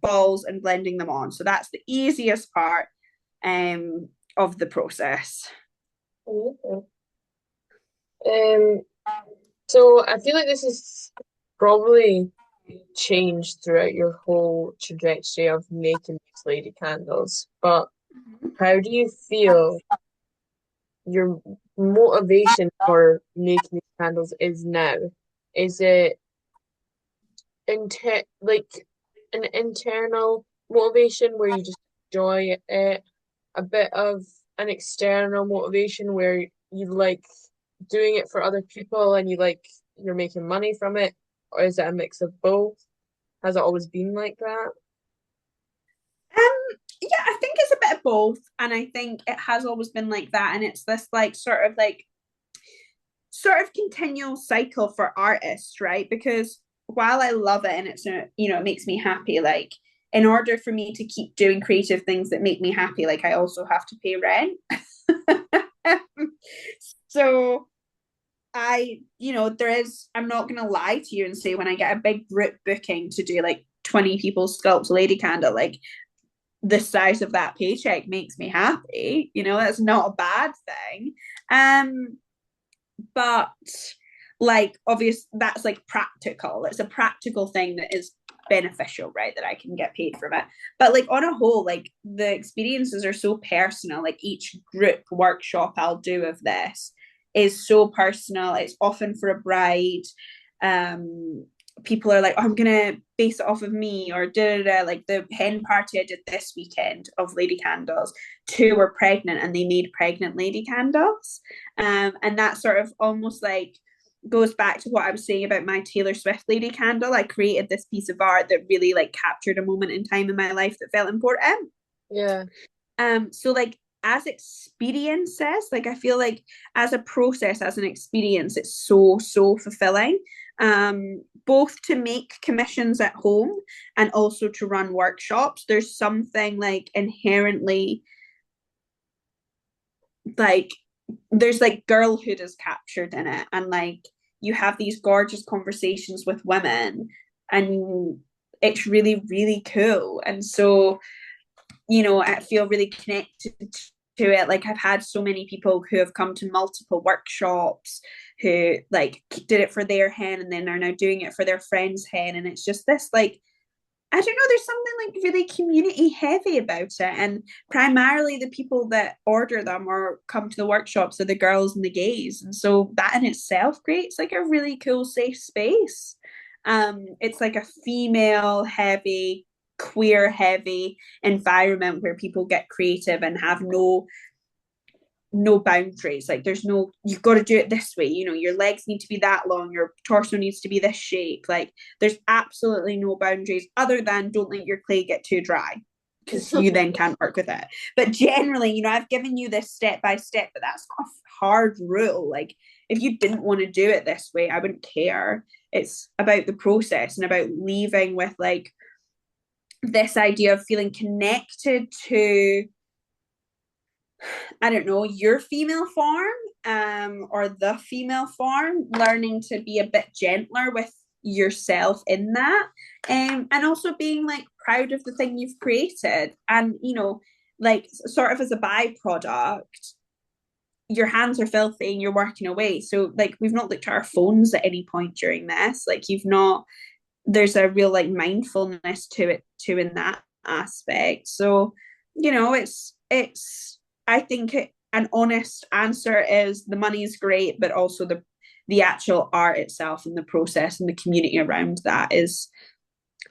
balls and blending them on. So that's the easiest part of the process. Okay. Um, so I feel like this is probably changed throughout your whole trajectory of making these lady candles, but how do you feel your motivation for making these candles is now? Is it like an internal motivation where you just enjoy it, a bit of an external motivation where you like doing it for other people and you're making money from it, or is it a mix of both? Has it always been like that? Yeah, I think it's a bit of both, and I think it has always been like that, and it's this sort of continual cycle for artists, right? Because while I love it and it makes me happy, like in order for me to keep doing creative things that make me happy, like I also have to pay rent. So I'm not gonna lie to you and say when I get a big group booking to do like 20 people sculpt a lady candle, like the size of that paycheck makes me happy. That's not a bad thing. But like obvious that's like practical. It's a practical thing that is beneficial, right? That I can get paid from it. But like on a whole, like the experiences are so personal. Like each group workshop I'll do of this is so personal. It's often for a bride. People are like, oh, I'm gonna base it off of me, or da da da. Like the hen party I did this weekend of lady candles, two were pregnant and they made pregnant lady candles. And that sort of almost like goes back to what I was saying about my Taylor Swift lady candle. I created this piece of art that really like captured a moment in time in my life that felt important. Yeah. So like as experiences, like I feel like as a process, as an experience, it's so, so fulfilling. Both to make commissions at home and also to run workshops. There's something like inherently like there's like girlhood is captured in it, and like you have these gorgeous conversations with women, and it's really, really cool. And so I feel really connected to it. Like I've had so many people who have come to multiple workshops who like did it for their hen and then are now doing it for their friend's hen, and it's just this like I don't know, there's something like really community heavy about it. And primarily the people that order them or come to the workshops are the girls and the gays. And so that in itself creates like a really cool safe space. It's like a female heavy, queer heavy environment where people get creative and have no boundaries. Like there's no, you've got to do it this way. Your legs need to be that long, your torso needs to be this shape. Like there's absolutely no boundaries other than don't let your clay get too dry because you then can't work with it. But generally, I've given you this step by step, but that's not a hard rule. Like if you didn't want to do it this way, I wouldn't care. It's about the process and about leaving with like this idea of feeling connected to I don't know, your female form or the female form, learning to be a bit gentler with yourself in that. And also being like proud of the thing you've created. And, like sort of as a byproduct, your hands are filthy and you're working away. So like we've not looked at our phones at any point during this. Like you've not, there's a real like mindfulness to it too in that aspect. So, it's I think an honest answer is the money is great, but also the actual art itself and the process and the community around that is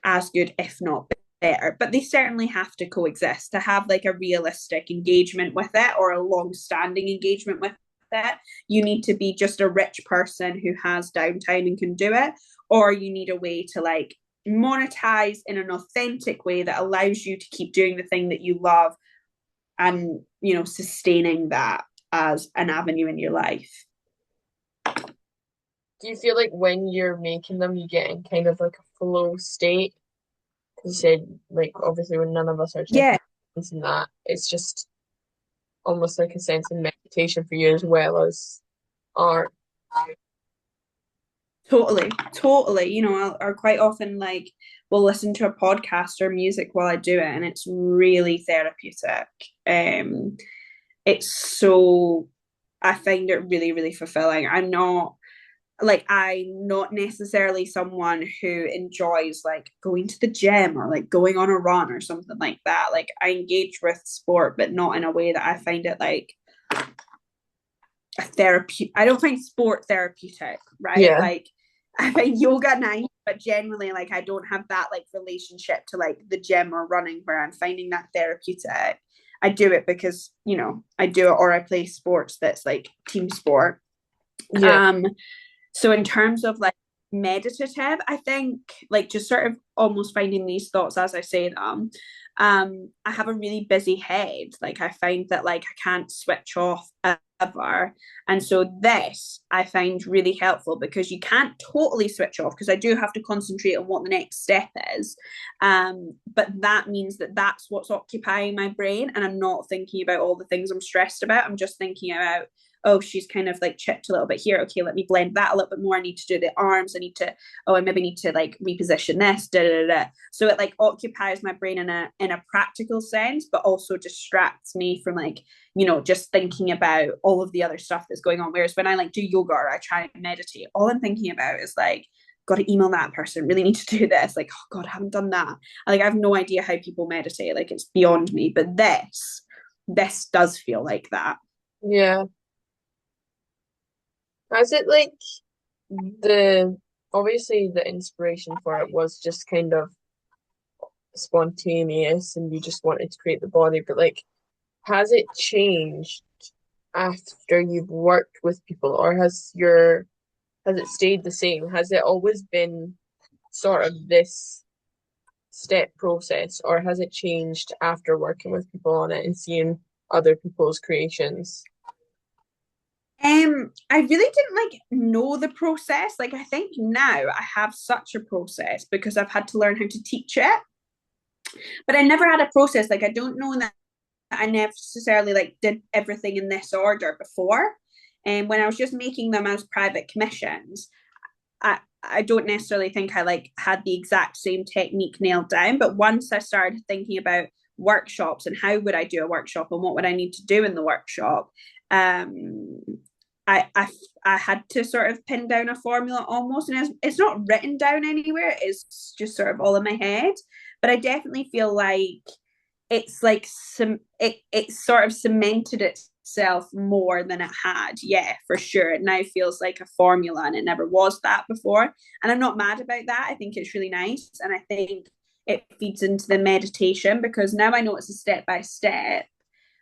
as good, if not better. But they certainly have to coexist to have like a realistic engagement with it or a long-standing engagement with it. You need to be just a rich person who has downtime and can do it, or you need a way to like monetize in an authentic way that allows you to keep doing the thing that you love and sustaining that as an avenue in your life. Do you feel like when you're making them, you get in kind of like a flow state? Because you said, like, obviously, when none of us are Yeah, checking this and that, it's just almost like a sense of meditation for you as well as art. totally. I'll quite often like will listen to a podcast or music while I do it, and it's really therapeutic. Um, it's so I find it really, really fulfilling. I'm not necessarily someone who enjoys like going to the gym or like going on a run or something like that. Like I engage with sport, but not in a way that I find it like a therapy. I don't find sport therapeutic, right? Yeah. Like I find yoga nice, but generally like I don't have that like relationship to like the gym or running where I'm finding that therapeutic. I do it because, I do it or I play sports that's like team sport. Yeah. Um, so in terms of like meditative, I think like just sort of almost finding these thoughts as I say them. I have a really busy head. Like I find that like I can't switch off ever. And so this I find really helpful because you can't totally switch off because I do have to concentrate on what the next step is. But that means that that's what's occupying my brain and I'm not thinking about all the things I'm stressed about. I'm just thinking about, oh, she's kind of like chipped a little bit here. Okay, let me blend that a little bit more. I need to do the arms. I maybe need to like reposition this. Da, da, da. So it like occupies my brain in a practical sense, but also distracts me from like, just thinking about all of the other stuff that's going on. Whereas when I like do yoga or I try and meditate, all I'm thinking about is like, got to email that person, really need to do this. Like, oh God, I haven't done that. Like, I have no idea how people meditate. Like, it's beyond me. But this does feel like that. Yeah. Has it like the obviously the inspiration for it was just kind of spontaneous and you just wanted to create the body, but like has it changed after you've worked with people or has it stayed the same? Has it always been sort of this step process or has it changed after working with people on it and seeing other people's creations? I really didn't like know the process. Like I think now I have such a process because I've had to learn how to teach it. But I never had a process. Like I don't know that I necessarily like did everything in this order before. And when I was just making them as private commissions, I don't necessarily think I like had the exact same technique nailed down. But once I started thinking about workshops and how would I do a workshop and what would I need to do in the workshop, um, I had to sort of pin down a formula almost, and it's not written down anywhere. It's just sort of all in my head. But I definitely feel like it's like it sort of cemented itself more than it had. Yeah, for sure. It now feels like a formula, and it never was that before. And I'm not mad about that. I think it's really nice, and I think it feeds into the meditation because now I know it's a step by step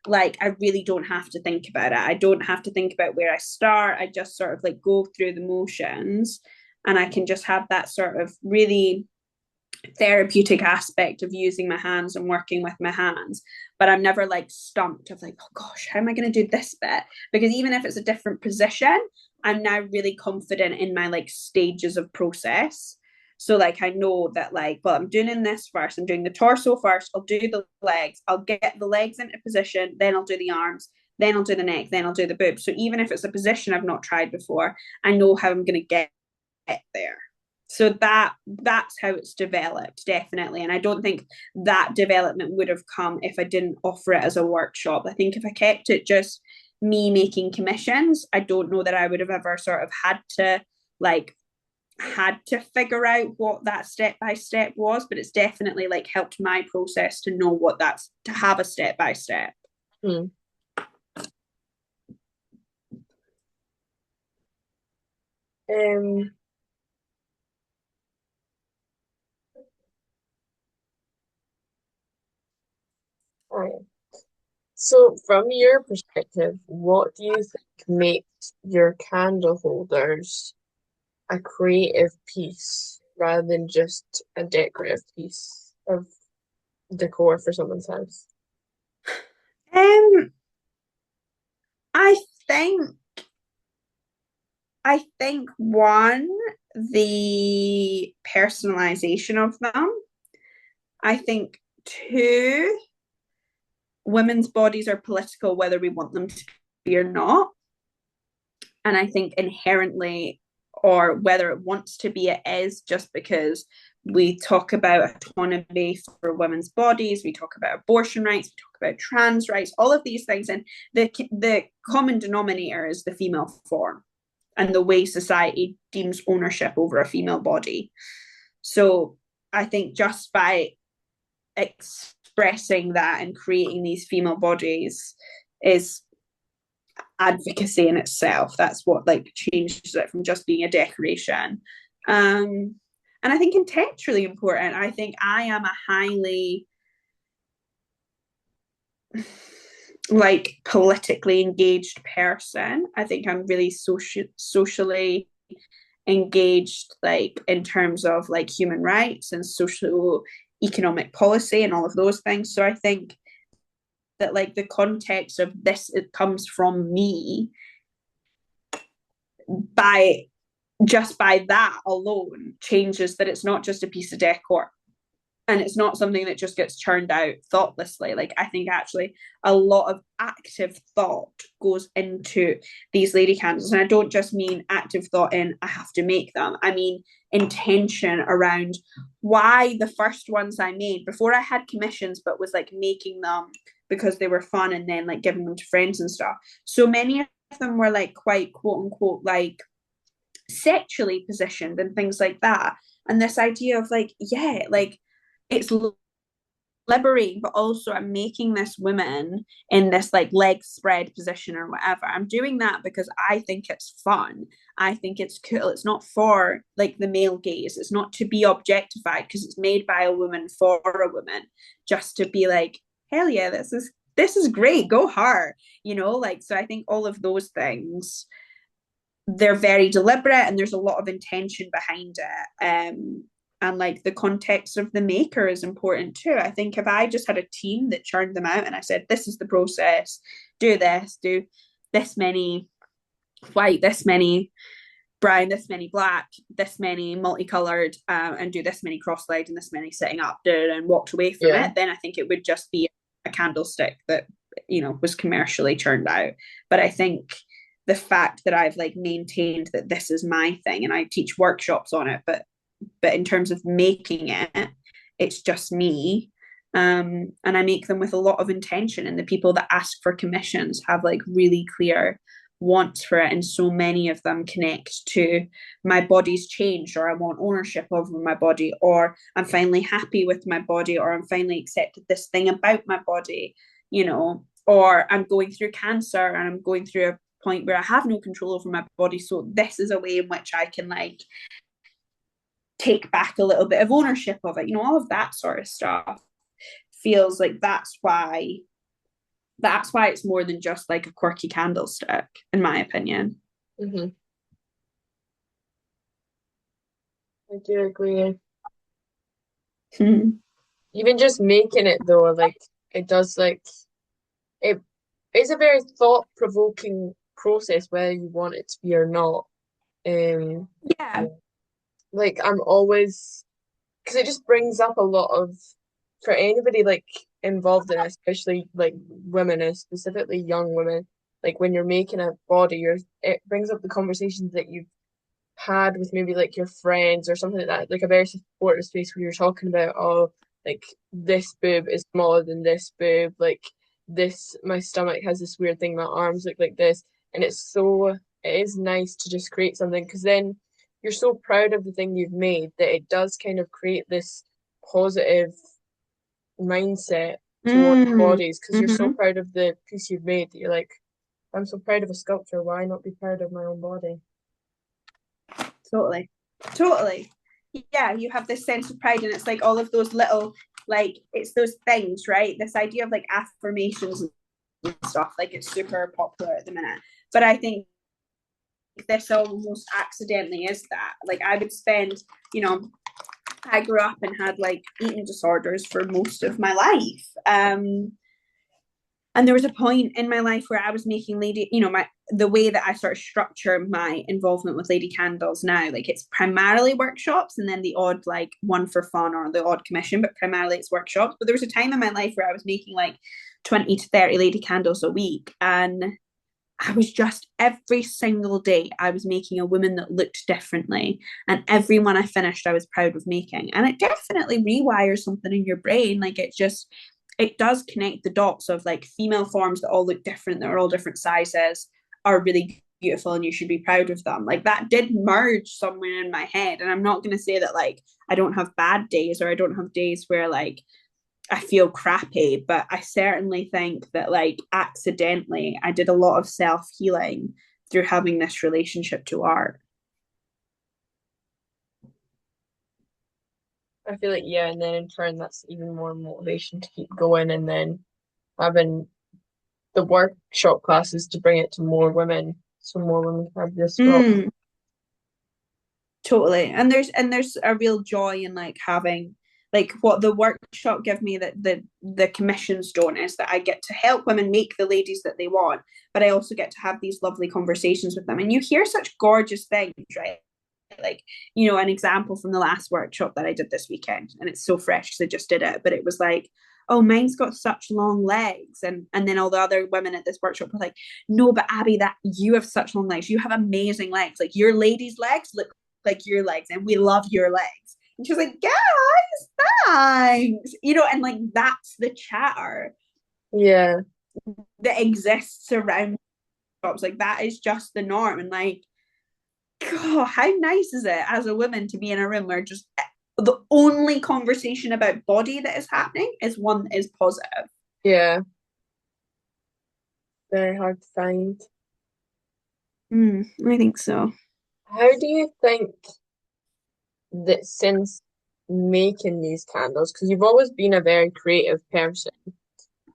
like I really don't have to think about it. I don't have to think about where I start. I just sort of like go through the motions and I can just have that sort of really therapeutic aspect of using my hands and working with my hands. But I'm never like stumped of like, oh gosh, how am I going to do this bit? Because even if it's a different position, I'm now really confident in my like stages of process. So like I know that like, well, I'm doing this first. I'm doing the torso first. I'll do the legs. I'll get the legs into position. Then I'll do the arms. Then I'll do the neck. Then I'll do the boobs. So even if it's a position I've not tried before, I know how I'm going to get there. So that's how it's developed, definitely. And I don't think that development would have come if I didn't offer it as a workshop. I think if I kept it just me making commissions, I don't know that I would have ever sort of like had to figure out what that step by step was, but it's definitely like helped my process to know what that's to have a step by step. Hmm. Um, right. So, from your perspective, what do you think makes your candle holders a creative piece rather than just a decorative piece of decor for someone's house? Um, I think one, the personalization of them. I think two, women's bodies are political whether we want them to be or not. And I think inherently, or whether it wants to be, it is just because we talk about autonomy for women's bodies, we talk about abortion rights, we talk about trans rights, all of these things, and the common denominator is the female form and the way society deems ownership over a female body. So I think just by expressing that and creating these female bodies is advocacy in itself. That's what like changes it from just being a decoration. And I think intent's really important. I think I am a highly like politically engaged person. I think I'm really socially engaged, like in terms of like human rights and social economic policy and all of those things. So I think that like the context of this, it comes from me by just by that alone changes that it's not just a piece of decor and it's not something that just gets churned out thoughtlessly. Like I think actually a lot of active thought goes into these lady candles, and I don't just mean active thought in I have to make them. I mean intention around why the first ones I made before I had commissions, but was like making them because they were fun and then like giving them to friends and stuff. So many of them were like quite quote unquote like sexually positioned and things like that. And this idea of like, yeah, like it's liberating, but also I'm making this woman in this like leg spread position or whatever. I'm doing that because I think it's fun. I think it's cool. It's not for like the male gaze. It's not to be objectified because it's made by a woman for a woman, just to be like, hell yeah, this is great. Go hard. Like so I think all of those things, they're very deliberate and there's a lot of intention behind it. And like the context of the maker is important too. I think if I just had a team that churned them out and I said, this is the process, do this many white, this many brown, this many black, this many multicolored, and do this many cross-legged and this many sitting up, and walked away from it, then I think it would just be a candlestick that was commercially churned out. But I think the fact that I've like maintained that this is my thing and I teach workshops on it, but in terms of making it, it's just me. And I make them with a lot of intention, and the people that ask for commissions have like really clear wants for it, and so many of them connect to my body's changed, or I want ownership over my body, or I'm finally happy with my body, or I'm finally accepted this thing about my body, or I'm going through cancer and I'm going through a point where I have no control over my body, so this is a way in which I can like take back a little bit of ownership of it. All of that sort of stuff feels like that's why it's more than just like a quirky candlestick, in my opinion. Mm-hmm. I do agree. Even just making it though, like it does like it is a very thought-provoking process whether you want it to be or not. Yeah. Like I'm always because it just brings up a lot of for anybody like involved in it, especially like women and specifically young women, like when you're making a body, it brings up the conversations that you've had with maybe like your friends or something like that, like a very supportive space where you're talking about, oh, like this boob is smaller than this boob, like this, my stomach has this weird thing, my arms look like this. And it is nice to just create something because then you're so proud of the thing you've made that it does kind of create this positive mindset towards Mm, bodies because you're so hmm. proud of the piece you've made that you're like, I'm so proud of a sculpture. Why not be proud of my own body? Totally. Totally. Yeah, you have this sense of pride, and it's like all of those little, like, it's those things, right? This idea of like affirmations and stuff, like, it's super popular at the minute. But I think this almost accidentally is that. Like, I would spend, you know, I grew up and had like eating disorders for most of my life. And there was a point in my life where I was making lady, you know, my the way that I sort of structure my involvement with Lady Candles now, like, it's primarily workshops and then the odd like one for fun or the odd commission, but primarily it's workshops. But there was a time in my life where I was making like 20 to 30 Lady Candles a week, and I was just every single day I was making a woman that looked differently, and every one I finished I was proud of making. And it definitely rewires something in your brain. Like, it does connect the dots of like female forms that all look different, that are all different sizes, are really beautiful and you should be proud of them. Like, that did merge somewhere in my head. And I'm not going to say that like I don't have bad days or I don't have days where like I feel crappy, but I certainly think that like accidentally I did a lot of self healing through having this relationship to art. I feel like, yeah, and then in turn, that's even more motivation to keep going, and then having the workshop classes to bring it to more women so more women can have this well. Mm, totally. And there's a real joy in like having like what the workshop give me that the commissions don't, is that I get to help women make the ladies that they want, but I also get to have these lovely conversations with them. And you hear such gorgeous things, right? Like, you know, an example from the last workshop that I did this weekend, and it's so fresh because I just did it, but it was like, oh, mine's got such long legs, and then all the other women at this workshop were like, no, but Abby, that you have such long legs, you have amazing legs, like your ladies legs look like your legs and we love your legs. And she was like, guys, thanks, you know. And like, that's the chatter Yeah, that exists around shops. Like, that is just the norm. And like, God, how nice is it as a woman to be in a room where just the only conversation about body that is happening is one that is positive. yeah, very hard to find. I think so. How do you think that since making these candles, because you've always been a very creative person,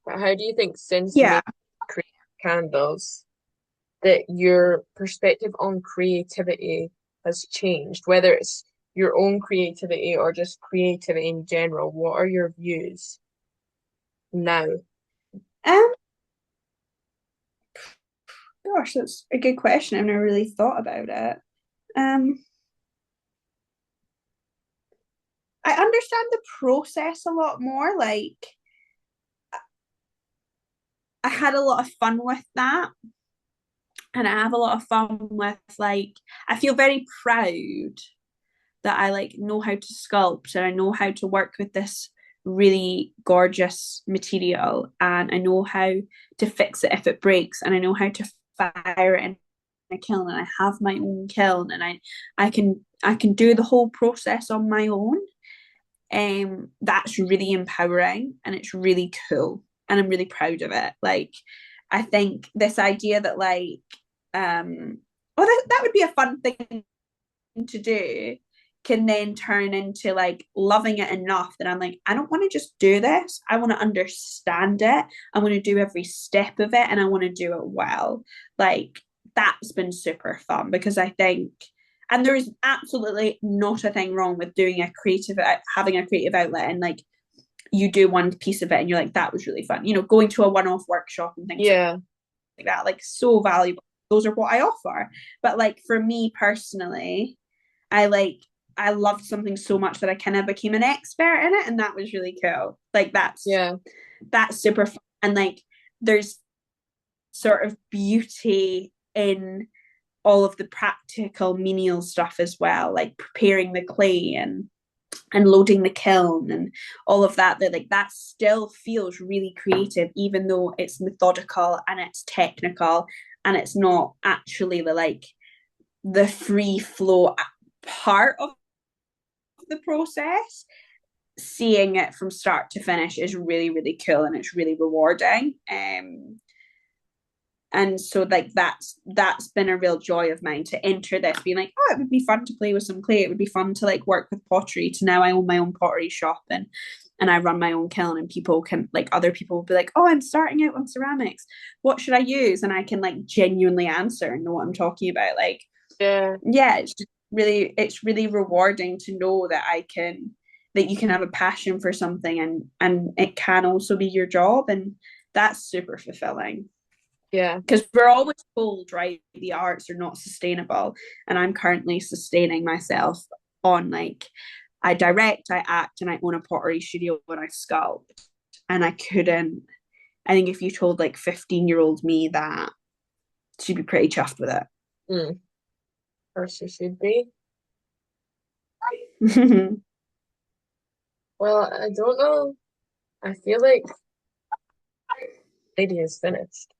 but how do you think since Yeah. making creative candles that your perspective on creativity has changed, whether it's your own creativity or just creativity in general? What are your views now? Um, Gosh, that's a good question. I've never really thought about it. Um, I understand the process a lot more. Like, I had a lot of fun with that. And I have a lot of fun with like, I feel very proud that I like know how to sculpt and I know how to work with this really gorgeous material, and I know how to fix it if it breaks, and I know how to fire it in a kiln, and I have my own kiln, and I can do the whole process on my own. That's really empowering and it's really cool, and I'm really proud of it. Like, I think this idea that like oh, that would be a fun thing to do, can then turn into like loving it enough that I'm like, I don't want to just do this. I want to understand it. I want to do every step of it and I want to do it well. Like, that's been super fun because I think, and there is absolutely not a thing wrong with doing a creative, having a creative outlet, and like you do one piece of it and you're like, that was really fun. You know, going to a one-off workshop and things Yeah, like that, like, so valuable. Those are what I offer. But like, for me personally, I like I loved something so much that I kind of became an expert in it, and that was really cool. Like, yeah, that's super fun. And like, there's sort of beauty in all of the practical menial stuff as well, like preparing the clay and and loading the kiln and all of that, that like that still feels really creative, even though it's methodical and it's technical and it's not actually the free flow part of the process. Seeing it from start to finish is really, really cool, and it's really rewarding. And so like that's been a real joy of mine, to enter this being like, oh, it would be fun to play with some clay, it would be fun to like work with pottery, to now I own my own pottery shop, and I run my own kiln, and people can, like, other people will be like, oh, I'm starting out on ceramics, what should I use? And I can like genuinely answer and know what I'm talking about. Like, yeah, it's really rewarding to know that that you can have a passion for something, and it can also be your job, and that's super fulfilling. Yeah. Because we're always told, right, the arts are not sustainable. And I'm currently sustaining myself on like, I direct, I act, and I own a pottery studio and I sculpt. And I think if you told like 15-year-old me that, she'd be pretty chuffed with it. Of course you should be. Well, I don't know. I feel like lady is finished.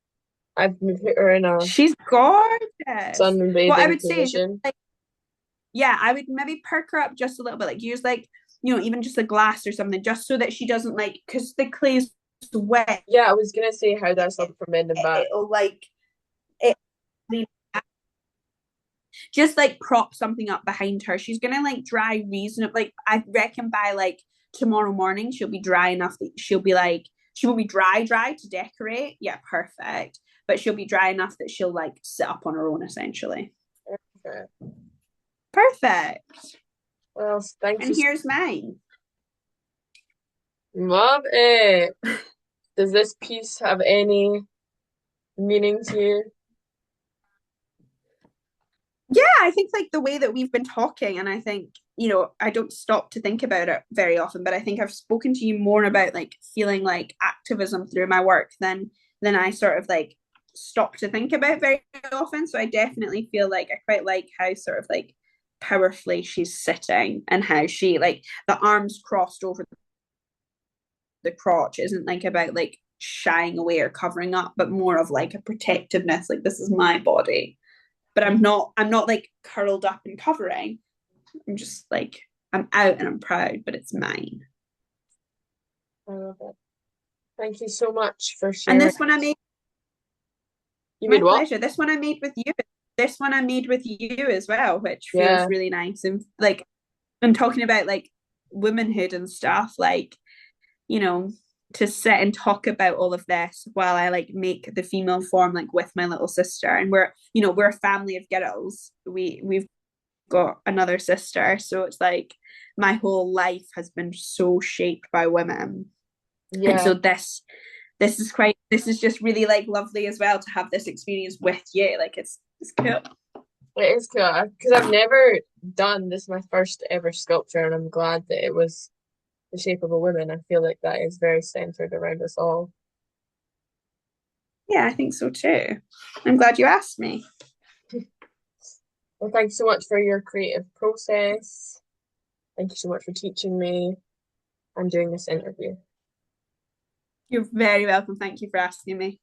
I've put her in a She's gorgeous. sunbathing What I would say is just position. like, yeah, I would maybe perk her up just a little bit, like use like, even just a glass or something, just so that she doesn't like, because the clay's wet. Yeah, I was gonna say how that's up for men and back. It'll like it just like prop something up behind her. She's gonna like dry reasonably. Like, I reckon by like tomorrow morning she'll be dry enough that she'll be like, she won't be dry to decorate. Yeah, perfect. But she'll be dry enough that she'll like sit up on her own essentially. Okay. Perfect. Well, thank And you. here's mine. Love it. Does this piece have any meaning to you? Yeah, I think like the way that we've been talking, and I think, I don't stop to think about it very often, but I think I've spoken to you more about like feeling like activism through my work than I sort of like stop to think about very often. So I definitely feel like I quite like how sort of like powerfully she's sitting, and how she like the arms crossed over the crotch isn't like about like shying away or covering up, but more of like a protectiveness, like this is my body, but I'm not like curled up and covering. I'm just like, I'm out and I'm proud, but it's mine. I love it. Thank you so much for And sharing. this one I made, You my made what? pleasure. This one I made with you. This one I made with you as well, which feels Yeah. really nice. And like, I'm talking about like womanhood and stuff, like, you know, to sit and talk about all of this while I like make the female form like with my little sister. And we're a family of girls. We've got another sister. So it's like my whole life has been so shaped by women. And Yeah. so this is just really like lovely as well to have this experience with you. Like it's cool. It is cool because I've never done this. Is my first ever sculpture, and I'm glad that it was the shape of a woman. I feel like that is very centered around us all. Yeah, I think so too. I'm glad you asked me. Well, thank you so much for your creative process. Thank you so much for teaching me and doing this interview. You're very welcome. Thank you for asking me.